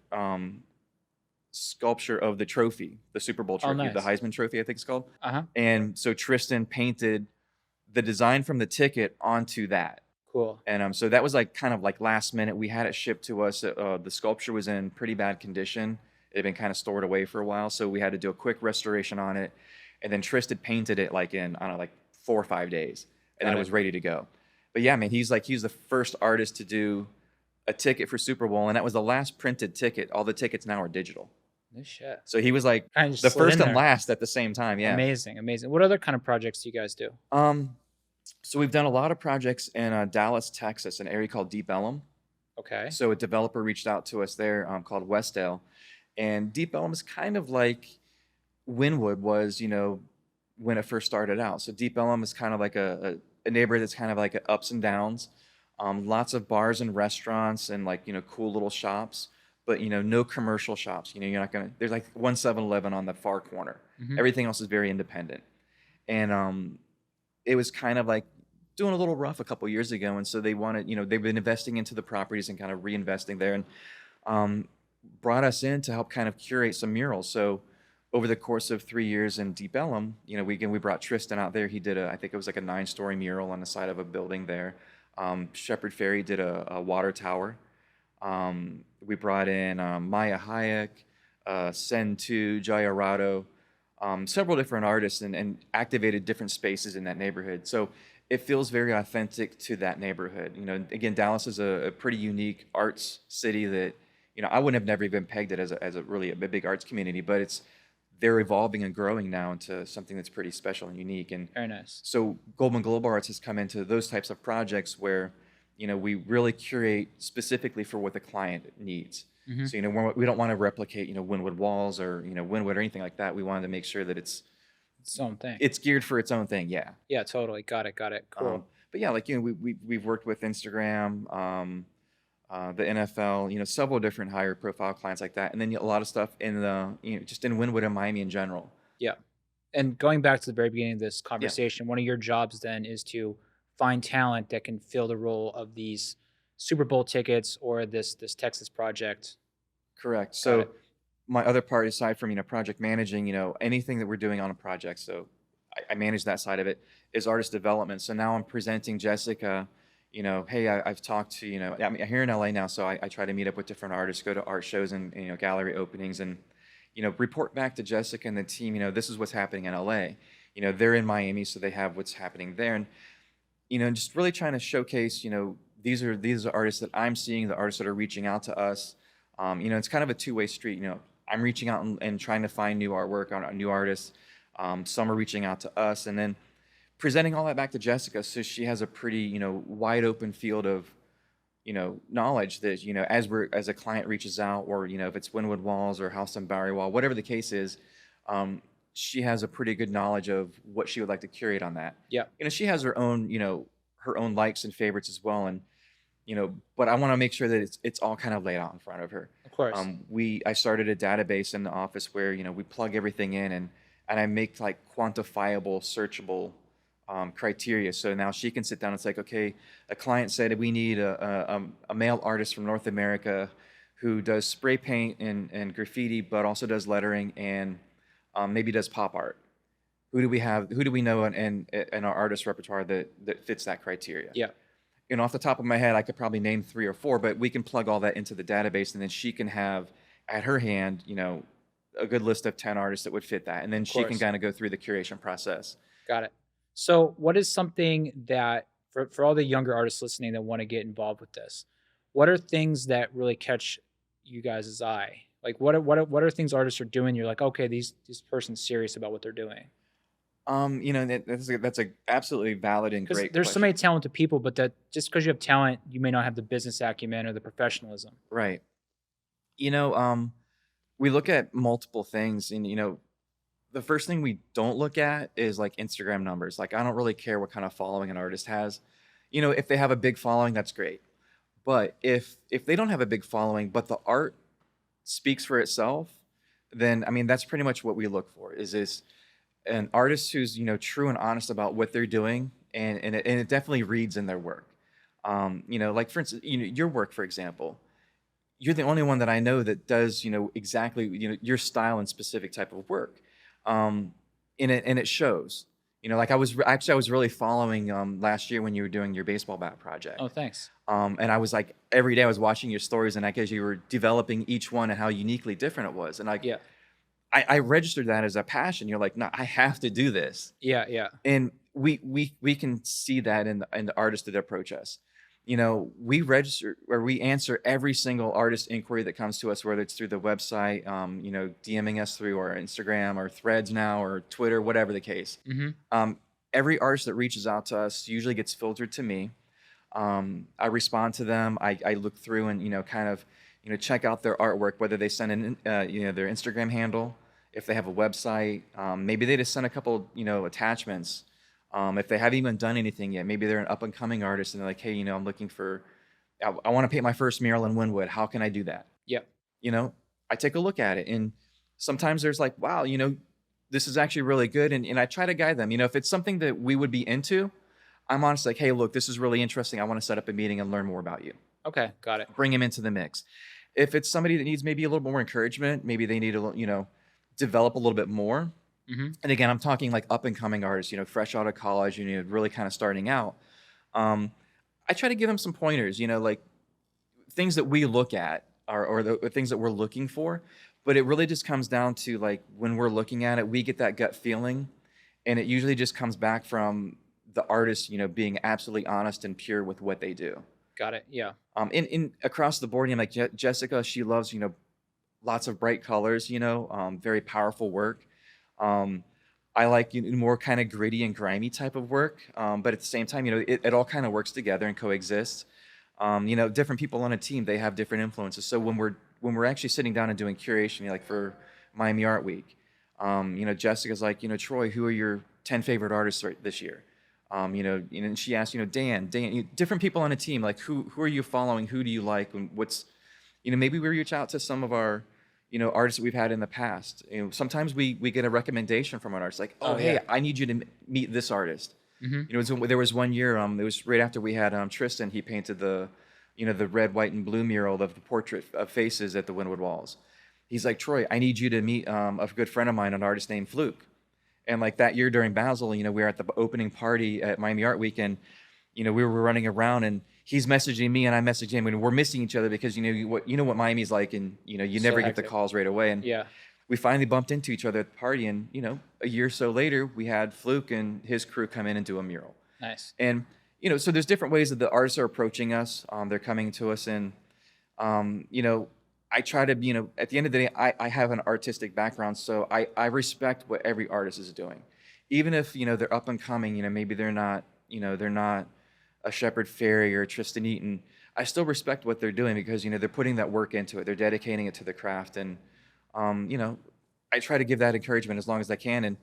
sculpture of the trophy, the Super Bowl trophy, nice. the Heisman Trophy, I think it's called. Uh-huh. And so Tristan painted the design from the ticket onto that. Cool. And so that was like kind of like last minute. We had it shipped to us. The sculpture was in pretty bad condition. It had been kind of stored away for a while, so we had to do a quick restoration on it. And then Tristan painted it like in, I don't know, like 4 or 5 days. And then it was ready to go. But yeah, man, he's the first artist to do a ticket for Super Bowl, and that was the last printed ticket. All the tickets now are digital. No shit. So he was like Kinda just the slid first in and there. last at the same time. Yeah. Amazing. What other kind of projects do you guys do? So we've done a lot of projects in Dallas, Texas, an area called Deep Ellum. Okay. So a developer reached out to us there called Westdale. And Deep Ellum is kind of like Wynwood was, when it first started out. So Deep Ellum is kind of like a neighborhood that's kind of like ups and downs. Lots of bars and restaurants and like, cool little shops, but, no commercial shops. You're not going to, there's like one 7-Eleven on the far corner. Mhm. Everything else is very independent. And it was kind of like doing a little rough a couple years ago. And so they wanted, they've been investing into the properties and kind of reinvesting there, and brought us in to help kind of curate some murals. So over the course of 3 years in Deep Ellum, we brought Tristan out there. He did I think it was like a 9-story mural on the side of a building there. Shepard Fairey did a water tower. We brought in Maya Hayek, Sen2, Jaya Rado, several different artists, and activated different spaces in that neighborhood. So it feels very authentic to that neighborhood. Again, Dallas is a pretty unique arts city that, I wouldn't have never even pegged it as a really a big arts community, but they're evolving and growing now into something that's pretty special and unique. And Very nice. so Goldman Global Arts has come into those types of projects where, we really curate specifically for what the client needs. Mm-hmm. So, we don't want to replicate, Wynwood Walls or, Wynwood or anything like that. We wanted to make sure that it's its own thing. It's geared for its own thing. Yeah. Yeah, totally. Got it. Cool. But yeah, like, we've worked with Instagram, the NFL, several different higher profile clients like that. And then a lot of stuff in just in Wynwood and Miami in general. Yeah. And going back to the very beginning of this conversation, one of your jobs then is to find talent that can fill the role of these Super Bowl tickets or this Texas project. Correct. So my other part, aside from, project managing, anything that we're doing on a project, so I manage that side of it, is artist development. So now I'm presenting Jessica, hey, I've talked to, I'm here in LA now, so I try to meet up with different artists, go to art shows and, gallery openings, and, report back to Jessica and the team, this is what's happening in LA. They're in Miami, so they have what's happening there. And, just really trying to showcase, these are artists that I'm seeing, the artists that are reaching out to us. It's kind of a two-way street. I'm reaching out and trying to find new artwork on new artists. Some are reaching out to us, and then presenting all that back to Jessica, so she has a pretty, wide open field of, knowledge that, as a client reaches out, or, if it's Wynwood Walls or Houston Bowery Wall, whatever the case is, she has a pretty good knowledge of what she would like to curate on that. Yeah. She has her own, her own likes and favorites as well, and but I want to make sure that it's all kind of laid out in front of her. Of course. I started a database in the office where we plug everything in, and I make like quantifiable, searchable criteria. So now she can sit down and say, okay, a client said we need a male artist from North America who does spray paint and graffiti, but also does lettering and maybe does pop art. Who do we have? Who do we know in our artist repertoire that fits that criteria? Yeah. Off the top of my head, I could probably name 3 or 4, but we can plug all that into the database, and then she can have at her hand, a good list of 10 artists that would fit that, and then she can kind of go through the curation process. Got it. So, what is something that for all the younger artists listening that want to get involved with this, what are things that really catch you guys' eye? Like, what are things artists are doing? You're like, okay, these person's serious about what they're doing. That's a absolutely valid and Because great there's so question. many talented people, but that just because you have talent, you may not have the business acumen or the professionalism. Right. You know, we look at multiple things, and the first thing we don't look at is like Instagram numbers. Like, I don't really care what kind of following an artist has. If they have a big following, that's great. But if they don't have a big following, but the art speaks for itself, then I mean that's pretty much what we look for. Is this an artist who's true and honest about what they're doing, and it definitely reads in their work. Like for instance, your work, for example, you're the only one that I know that does exactly your style and specific type of work, um, and it shows. Like I was really following last year when you were doing your baseball bat project. Oh, thanks. And I was like every day I was watching your stories, and I guess you were developing each one and how uniquely different it was. And like Yeah, I registered that as a passion. You're like, no, I have to do this. yeah, yeah. And we can see that in the artists that approach us. We register or we answer every single artist inquiry that comes to us, whether it's through the website, DMing us through our Instagram or Threads now or Twitter, whatever the case. Mm-hmm. Every artist that reaches out to us usually gets filtered to me. I respond to them. I look through and kind of check out their artwork, whether they send in their Instagram handle, if they have a website, maybe they just send a couple attachments. If they haven't even done anything yet, maybe they're an up and coming artist and they're like, hey, I'm looking for, I want to paint my first mural in Wynwood. How can I do that? Yep. I take a look at it, and sometimes there's like, wow, this is actually really good. And I try to guide them. If it's something that we would be into, I'm honestly like, hey, look, this is really interesting. I want to set up a meeting and learn more about you. Okay, got it. Bring them into the mix. If it's somebody that needs maybe a little more encouragement, maybe they need to, develop a little bit more. Mm-hmm. And again, I'm talking like up and coming artists, fresh out of college, really kind of starting out. I try to give them some pointers, like things that we look at or the things that we're looking for. But it really just comes down to like when we're looking at it, we get that gut feeling, and it usually just comes back from the artist, being absolutely honest and pure with what they do. Got it. Yeah. In across the board, like Jessica, she loves, lots of bright colors, very powerful work. I like more kind of gritty and grimy type of work, but at the same time, it all kind of works together and coexists. Different people on a team, they have different influences. So when we're actually sitting down and doing curation, like for Miami Art Week, Jessica's like, Troy, who are your 10 favorite artists this year? And she asked, Dan, different people on a team, like who are you following? Who do you like? And what's, maybe we reach out to some of our, artists that we've had in the past. Sometimes we get a recommendation from an artist, like, oh, hey, yeah. I need you to meet this artist. Mm-hmm. There was one year, it was right after we had Tristan. He painted the red, white, and blue mural of the portrait of faces at the Wynwood Walls. He's like, Troy, I need you to meet a good friend of mine, an artist named Fluke. And like that year during Basel, we were at the opening party at Miami Art Week, and we were running around, and he's messaging me, and I messaged him, and we're missing each other because what Miami's like, and you never get the calls right away. And Yeah. we finally bumped into each other at the party, and a year or so later, we had Fluke and his crew come in and do a mural. Nice. And so there's different ways that the artists are approaching us. They're coming to us, and I try to, at the end of the day, I have an artistic background, so I respect what every artist is doing. Even if, they're up and coming, maybe they're not a Shepard Fairey or a Tristan Eaton, I still respect what they're doing because, they're putting that work into it. They're dedicating it to the craft. And, I try to give that encouragement as long as I can. And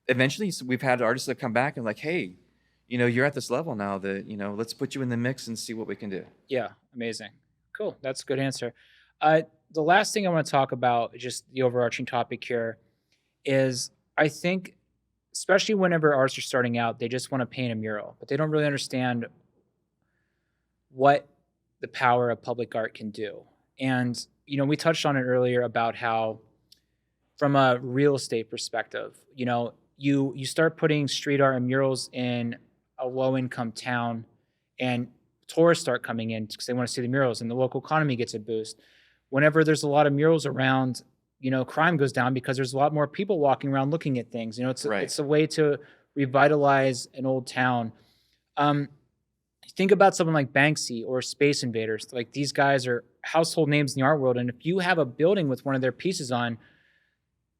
eventually we've had artists that come back and like, hey, you're at this level now that, let's put you in the mix and see what we can do. Yeah. Amazing. Cool. That's a good answer. The last thing I want to talk about, just the overarching topic here, is I think, especially whenever artists are starting out, they just want to paint a mural, but they don't really understand what the power of public art can do. And, we touched on it earlier about how, from a real estate perspective, you start putting street art and murals in a low-income town, and tourists start coming in because they want to see the murals, and the local economy gets a boost. Whenever there's a lot of murals around, crime goes down because there's a lot more people walking around looking at things. It's a way to revitalize an old town. Think about someone like Banksy or Space Invaders. Like, these guys are household names in the art world, and if you have a building with one of their pieces on,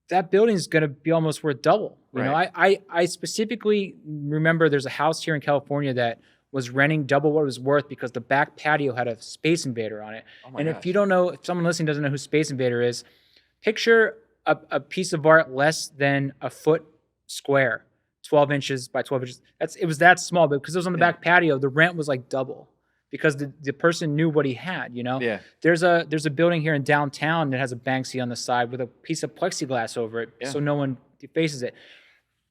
that building is going to be almost worth double. You know, Right. I specifically remember there's a house here in California that was renting double what it was worth because the back patio had a Space Invader on it. Oh my And if you gosh. don't know, if someone listening doesn't know who Space Invader is, picture a piece of art less than a foot square, 12 inches by 12 inches. It was that small, but because it was on the Yeah. back patio, the rent was like double because the person knew what he had, you know? Yeah. There's a building here in downtown that has a Banksy on the side with a piece of plexiglass over it Yeah. so no one defaces it.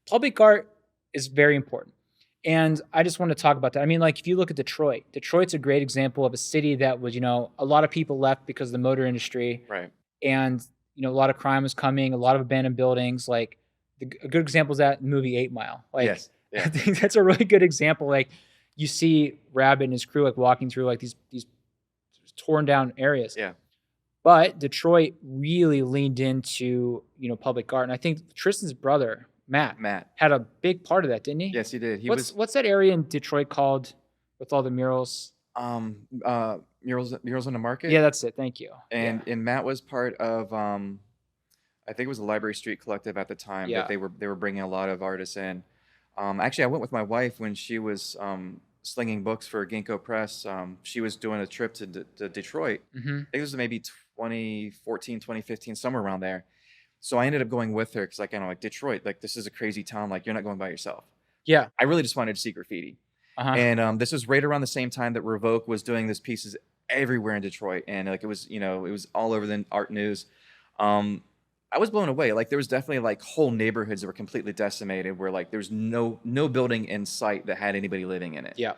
Public art is very important. And I just want to talk about that. I mean, like if you look at Detroit, Detroit's a great example of a city that was, a lot of people left because of the motor industry Right. and, a lot of crime was coming, a lot of abandoned buildings. Like a good example is that movie 8 Mile. Like Yes. I Yeah. think that's a really good example. Like you see Rabbit and his crew like walking through like these torn down areas. Yeah. But Detroit really leaned into, public art. And I think Tristan's brother, Matt, Matt. had a big part of that, didn't he? Yes, he did. He What's that area in Detroit called with all the murals? murals on the market. Yeah, that's it. Thank you. And Matt was part of I think it was the Library Street Collective at the time Yeah. that they were bringing a lot of artists in. Actually, I went with my wife when she was slinging books for Ginkgo Press. She was doing a trip to Detroit. Mm-hmm. I think it was maybe 2014, 2015, somewhere around there. So I ended up going with her because like Detroit, like this is a crazy town. Like you're not going by yourself. Yeah. I really just wanted to see graffiti. Uh-huh. And this was right around the same time that Revoke was doing these pieces everywhere in Detroit, and like it was all over the art news. I was blown away. Like there was definitely like whole neighborhoods that were completely decimated, where like there's no building in sight that had anybody living in it. Yeah.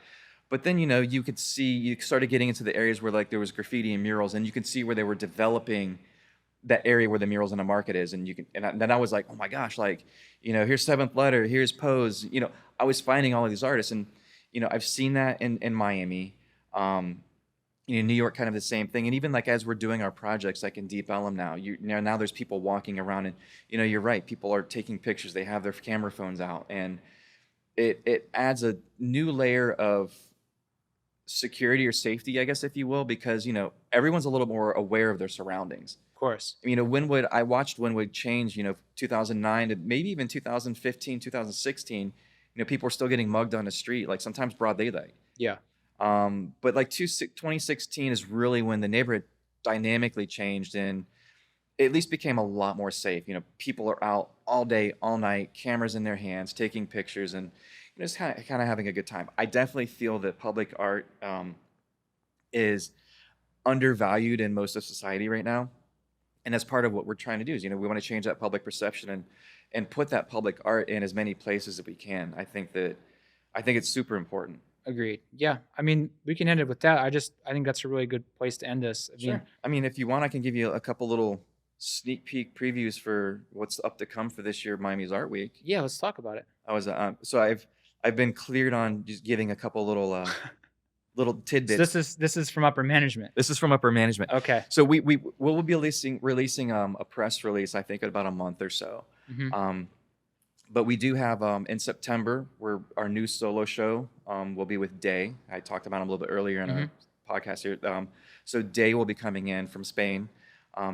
But then you started getting into the areas where like there was graffiti and murals, and you could see where they were developing that area where the murals on the market is, and then I was like, oh my gosh, like here's Seventh Letter, here's Pose. I was finding all of these artists, and I've seen that in Miami. New York, kind of the same thing. And even like as we're doing our projects, like in Deep Ellum now there's people walking around, and you're right, people are taking pictures. They have their camera phones out, and it adds a new layer of security or safety, I guess, if you will, because everyone's a little more aware of their surroundings. Of course. Wynwood, I watched Wynwood change, 2009 to maybe even 2015, 2016. People are still getting mugged on the street, like sometimes broad daylight. Yeah. But like 2016 is really when the neighborhood dynamically changed and it at least became a lot more safe. People are out all day, all night, cameras in their hands, taking pictures, and just kind of having a good time. I definitely feel that public art is undervalued in most of society right now. And that's part of what we're trying to do is, we want to change that public perception and put that public art in as many places as we can. I think it's super important. Agreed. Yeah. I mean, we can end it with that. I think that's a really good place to end this. I mean, if you want, I can give you a couple little sneak peek previews for what's up to come for this year, Miami's Art Week. Yeah, let's talk about it. I've been cleared on just giving a couple little little tidbits. So this is from upper management. This is from upper management. Okay. So we'll be releasing a press release, I think, in about a month or so. Mm-hmm. But we do have in September, where our new solo show will be with Day. I talked about him a little bit earlier in our podcast here. So Day will be coming in from Spain.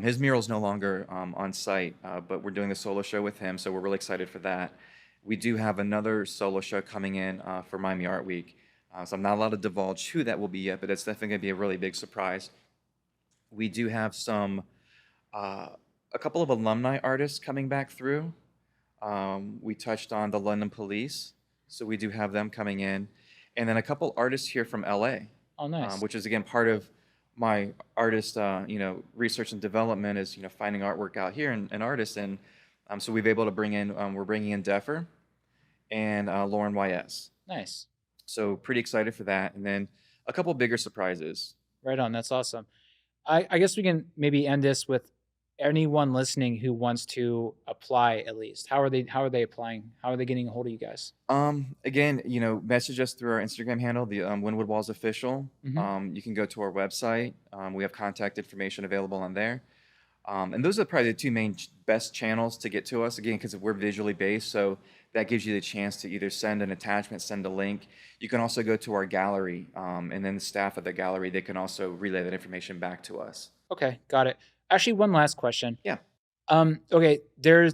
His mural's no longer on site, but we're doing the solo show with him, so we're really excited for that. We do have another solo show coming in for Miami Art Week. So I'm not allowed to divulge who that will be yet, but it's definitely going to be a really big surprise. We do have a couple of alumni artists coming back through. We touched on the London Police, so we do have them coming in. And then a couple artists here from LA. Oh, nice. Which is, again, part of my artist, research and development is, finding artwork out here and artists. And so we've been able to we're bringing in Deffer and Lauren Y.S. Nice. So pretty excited for that. And then a couple bigger surprises. Right on. That's awesome. I guess we can maybe end this with anyone listening who wants to apply at least. How are they applying? How are they getting a hold of you guys? Again, message us through our Instagram handle, the Wynwood Walls Official. Mm-hmm. You can go to our website. We have contact information available on there. And those are probably the two main best channels to get to us, again, because we're visually based. So that gives you the chance to either send an attachment, send a link. You can also go to our gallery, and then the staff of the gallery, they can also relay that information back to us. Okay, got it. Actually, one last question. Yeah. Okay, there's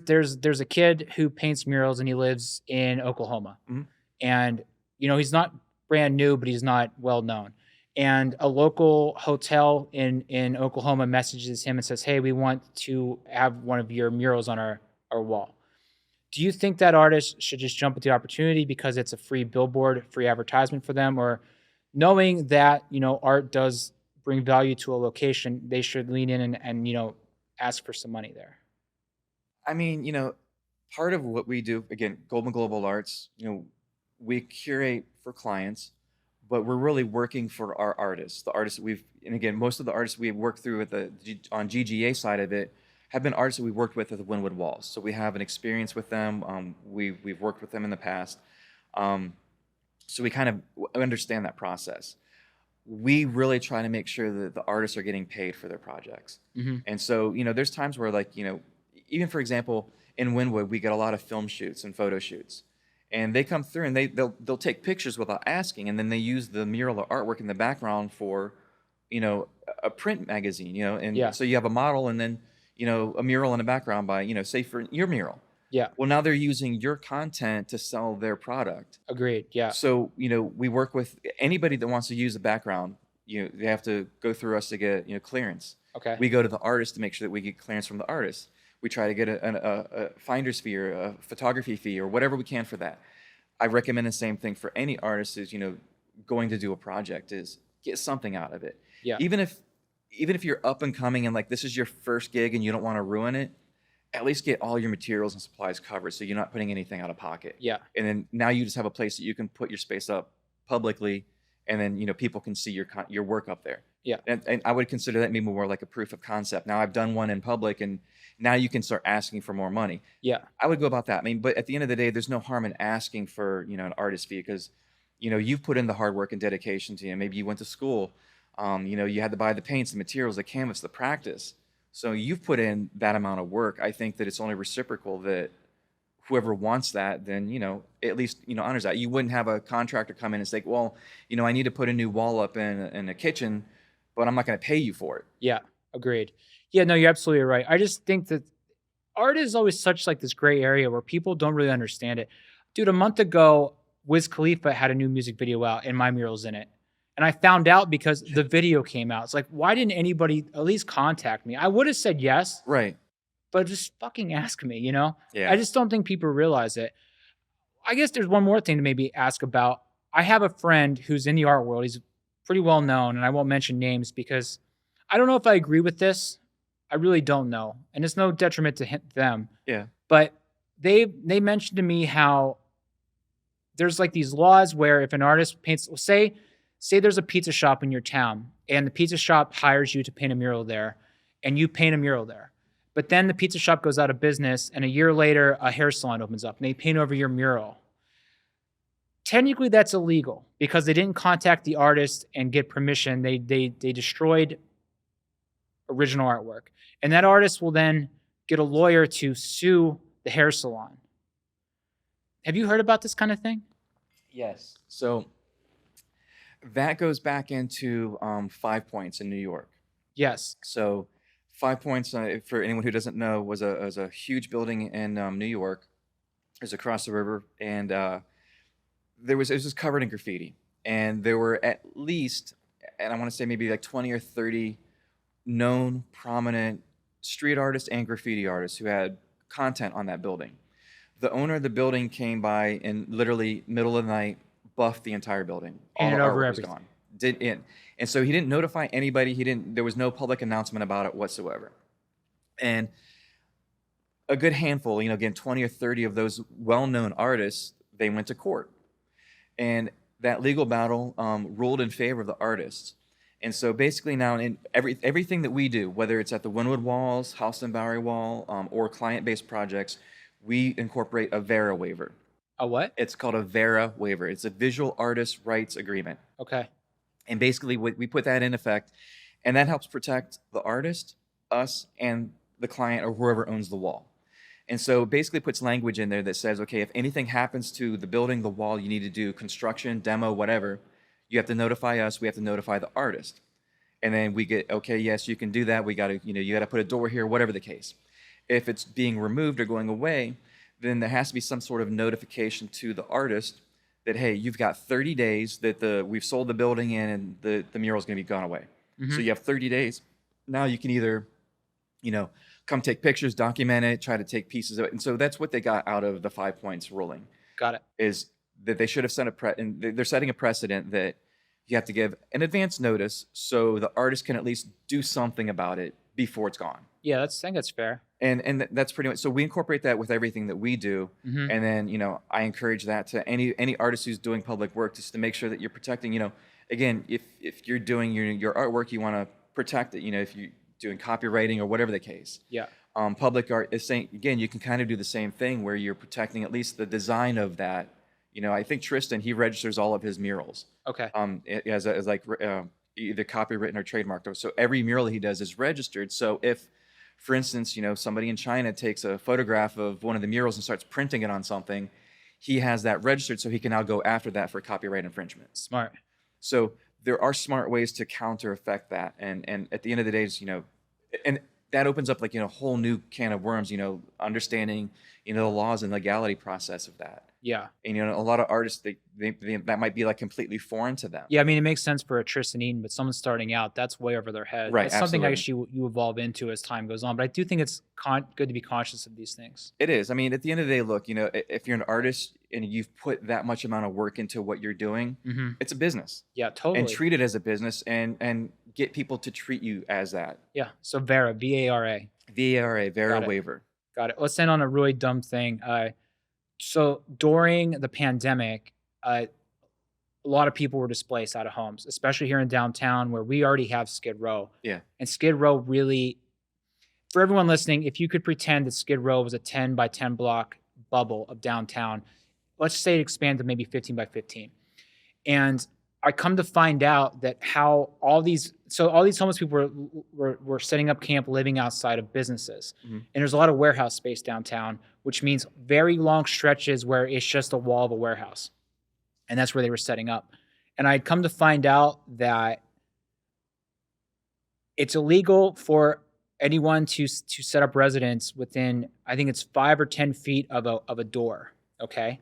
a kid who paints murals and he lives in Oklahoma. Mhm. And he's not brand new, but he's not well known. And a local hotel in Oklahoma messages him and says, "Hey, we want to have one of your murals on our wall." Do you think that artist should just jump at the opportunity because it's a free billboard, free advertisement for them, or knowing that art does bring value to a location, they should lean in and ask for some money there? I mean, part of what we do, again, Goldman Global Arts, we curate for clients, but we're really working for our artists. The artists that and again, most of the artists we've worked through on GGA side of it have been artists that we've worked with at the Wynwood Walls. So we have an experience with them. We've worked with them in the past. So we kind of understand that process. We really try to make sure that the artists are getting paid for their projects. Hmm. And so, there's times where even for example, in Wynwood, we get a lot of film shoots and photo shoots. And they come through and they'll take pictures without asking, and then they use the mural or artwork in the background for, a print magazine, and Yeah. so you have a model and then, a mural in the background by, say for your mural. Yeah. Well, now they're using your content to sell their product. Agreed. Yeah. So, we work with anybody that wants to use the background, they have to go through us to get, clearance. Okay. We go to the artist to make sure that we get clearance from the artist. We try to get a finder's fee or a photography fee or whatever we can for that. I recommend the same thing for any artist is, going to do a project is get something out of it. Yeah. Even if you're up and coming and like this is your first gig and you don't want to ruin it, at least get all your materials and supplies covered so you're not putting anything out of pocket. Yeah. And then now you just have a place that you can put your space up publicly, and then people can see your work up there. Yeah. And I would consider that maybe more like a proof of concept. Now I've done one in public, and now you can start asking for more money. Yeah. I would go about that. I mean, but at the end of the day, there's no harm in asking for an artist fee because you've put in the hard work and dedication to maybe you went to school, you had to buy the paints, the materials, the canvas, the practice. So you've put in that amount of work. I think that it's only reciprocal that whoever wants that, then, at least, honors that. You wouldn't have a contractor come in and say, well, I need to put a new wall up in a kitchen, but I'm not going to pay you for it. Yeah. Agreed. Yeah. No, you're absolutely right. I just think that art is always such like this gray area where people don't really understand it. Dude, a month ago, Wiz Khalifa had a new music video out and my mural's in it. And I found out because the video came out. It's like, why didn't anybody at least contact me? I would have said yes, Right. but just fucking ask me, Yeah. I just don't think people realize it. I guess there's one more thing to maybe ask about. I have a friend who's in the art world. He's pretty well known, and I won't mention names because I don't know if I agree with this. I really don't know. And it's no detriment to them. Yeah. But they mentioned to me how there's like these laws where if an artist paints, say there's a pizza shop in your town and the pizza shop hires you to paint a mural there and you paint a mural there. But then the pizza shop goes out of business and a year later a hair salon opens up and they paint over your mural. Technically that's illegal because they didn't contact the artist and get permission. They destroyed original artwork. And that artist will then get a lawyer to sue the hair salon. Have you heard about this kind of thing? Yes. So that goes back into 5 Points in New York. Yes. So 5 Points, for anyone who doesn't know, was a huge building in New York. It was across the river, and it was just covered in graffiti. And there were at least, and I want to say maybe like 20 or 30 known, prominent street artists and graffiti artists who had content on that building. The owner of the building came by and literally middle of the night buffed the entire building. All the Painted over artwork was everything. gone. And so he didn't notify anybody. There was no public announcement about it whatsoever. And a good handful, again, 20 or 30 of those well-known artists, they went to court. And that legal battle ruled in favor of the artists. And so basically now in everything that we do, whether it's at the Wynwood Walls, Houston Bowery Wall, or client-based projects, we incorporate a VERA waiver. A what? It's called a VERA waiver. It's a Visual Artist Rights Agreement. Okay. And basically we put that in effect, and that helps protect the artist, us, and the client or whoever owns the wall. And so basically puts language in there that says, okay, if anything happens to the building, the wall, you need to do construction, demo, whatever, you have to notify us, we have to notify the artist. And then we get, okay, yes, you can do that. We got to, you got to put a door here, whatever the case. If it's being removed or going away, then there has to be some sort of notification to the artist that, hey, you've got 30 days that we've sold the building in and the mural is going to be gone away. So you have 30 days. Now you can either, come take pictures, document it, try to take pieces of it. And so that's what they got out of the 5 points ruling. Got it. Is that they should have set and they're setting a precedent that you have to give an advance notice so the artist can at least do something about it before it's gone. Yeah, I think that's fair. And that's pretty much, so we incorporate that with everything that we do. And then, I encourage that to any artist who's doing public work, just to make sure that you're protecting, again, if you're doing your artwork, you want to protect it, if you're doing copywriting or whatever the case. Yeah. Public art is saying, again, you can kind of do the same thing where you're protecting at least the design of that. I think Tristan, he registers all of his murals. Okay. As like either copywritten or trademarked. So every mural that he does is registered. So if, for instance, somebody in China takes a photograph of one of the murals and starts printing it on something, he has that registered, so he can now go after that for copyright infringement. Smart. So there are smart ways to counter affect that, and at the end of the day, and that opens up like a whole new can of worms. Understanding the laws and legality process of that. Yeah. And a lot of artists, they that might be like completely foreign to them. Yeah, I mean, it makes sense for a Tristan Eden, but someone starting out, that's way over their head. Right. It's something actually you evolve into as time goes on. But I do think it's good to be conscious of these things. It is. I mean, at the end of the day, look, if you're an artist and you've put that much amount of work into what you're doing, it's a business. Yeah, totally. And treat it as a business and get people to treat you as that. Yeah. So VARA, VARA. VARA waiver. Got it. Let's end on a really dumb thing. So during the pandemic, a lot of people were displaced out of homes, especially here in downtown where we already have Skid Row. Yeah. And Skid Row really, for everyone listening, if you could pretend that Skid Row was a 10 by 10 block bubble of downtown, let's say it expanded to maybe 15 by 15. And I come to find out that how all these homeless people were setting up camp living outside of businesses. And there's a lot of warehouse space downtown, which means very long stretches where it's just a wall of a warehouse. And that's where they were setting up. And I'd come to find out that it's illegal for anyone to set up residence within, I think it's 5 or 10 feet of a door. Okay.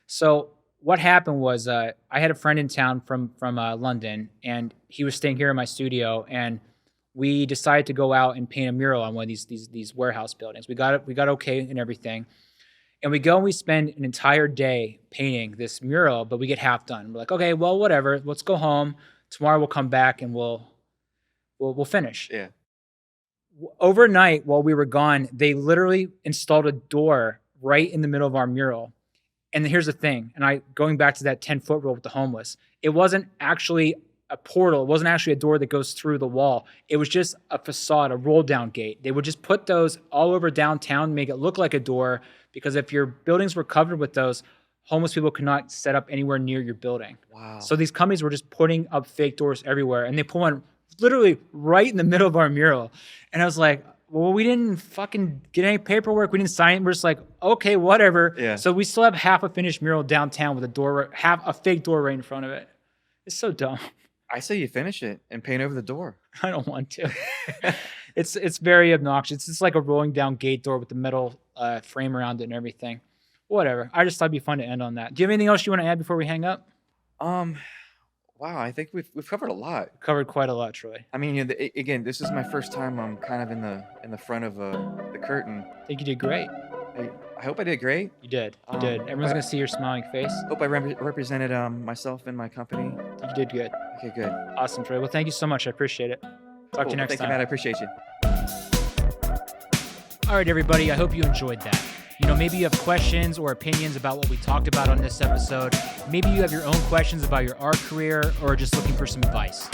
So what happened was I had a friend in town from London, and he was staying here in my studio, and we decided to go out and paint a mural on one of these warehouse buildings. We got okay and everything, and we go and we spend an entire day painting this mural, but we get half done. We're like, okay, well, whatever. Let's go home. Tomorrow we'll come back and we'll finish. Yeah. Overnight, while we were gone, they literally installed a door right in the middle of our mural. And here's the thing, and going back to that 10-foot rule with the homeless, it wasn't actually a portal. It wasn't actually a door that goes through the wall. It was just a facade, a roll-down gate. They would just put those all over downtown, make it look like a door, because if your buildings were covered with those, homeless people could not set up anywhere near your building. Wow. So these companies were just putting up fake doors everywhere, and they put one literally right in the middle of our mural. And I was like, well, we didn't fucking get any paperwork. We didn't sign it. We're just like, okay, whatever. Yeah. So we still have half a finished mural downtown with a fake door right in front of it. It's so dumb. I say you finish it and paint over the door. I don't want to. It's very obnoxious. It's like a rolling down gate door with the metal frame around it and everything. Whatever. I just thought it'd be fun to end on that. Do you have anything else you want to add before we hang up? Wow, I think we've covered a lot. Covered quite a lot, Troy. I mean, again, this is my first time I'm kind of in the front of the curtain. I think you did great. I hope I did great. You did. You did. Everyone's going to see your smiling face. Hope I represented myself and my company. You did good. Okay, good. Awesome, Troy. Well, thank you so much. I appreciate it. Talk to you next time. Thank you, Matt. I appreciate you. All right, everybody. I hope you enjoyed that. Maybe you have questions or opinions about what we talked about on this episode. Maybe you have your own questions about your art career or just looking for some advice.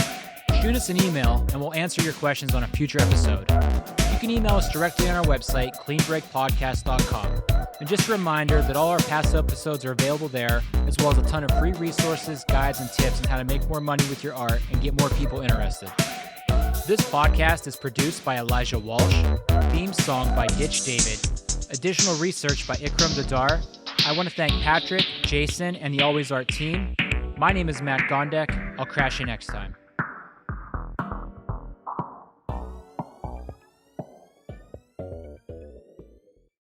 Shoot us an email and we'll answer your questions on a future episode. You can email us directly on our website, cleanbreakpodcast.com. And just a reminder that all our past episodes are available there, as well as a ton of free resources, guides, and tips on how to make more money with your art and get more people interested. This podcast is produced by Elijah Walsh, theme song by Ditch David, additional research by Ikram Dadar. I want to thank Patrick, Jason, and the Always Art team. My name is Matt Gondek. I'll crash you next time.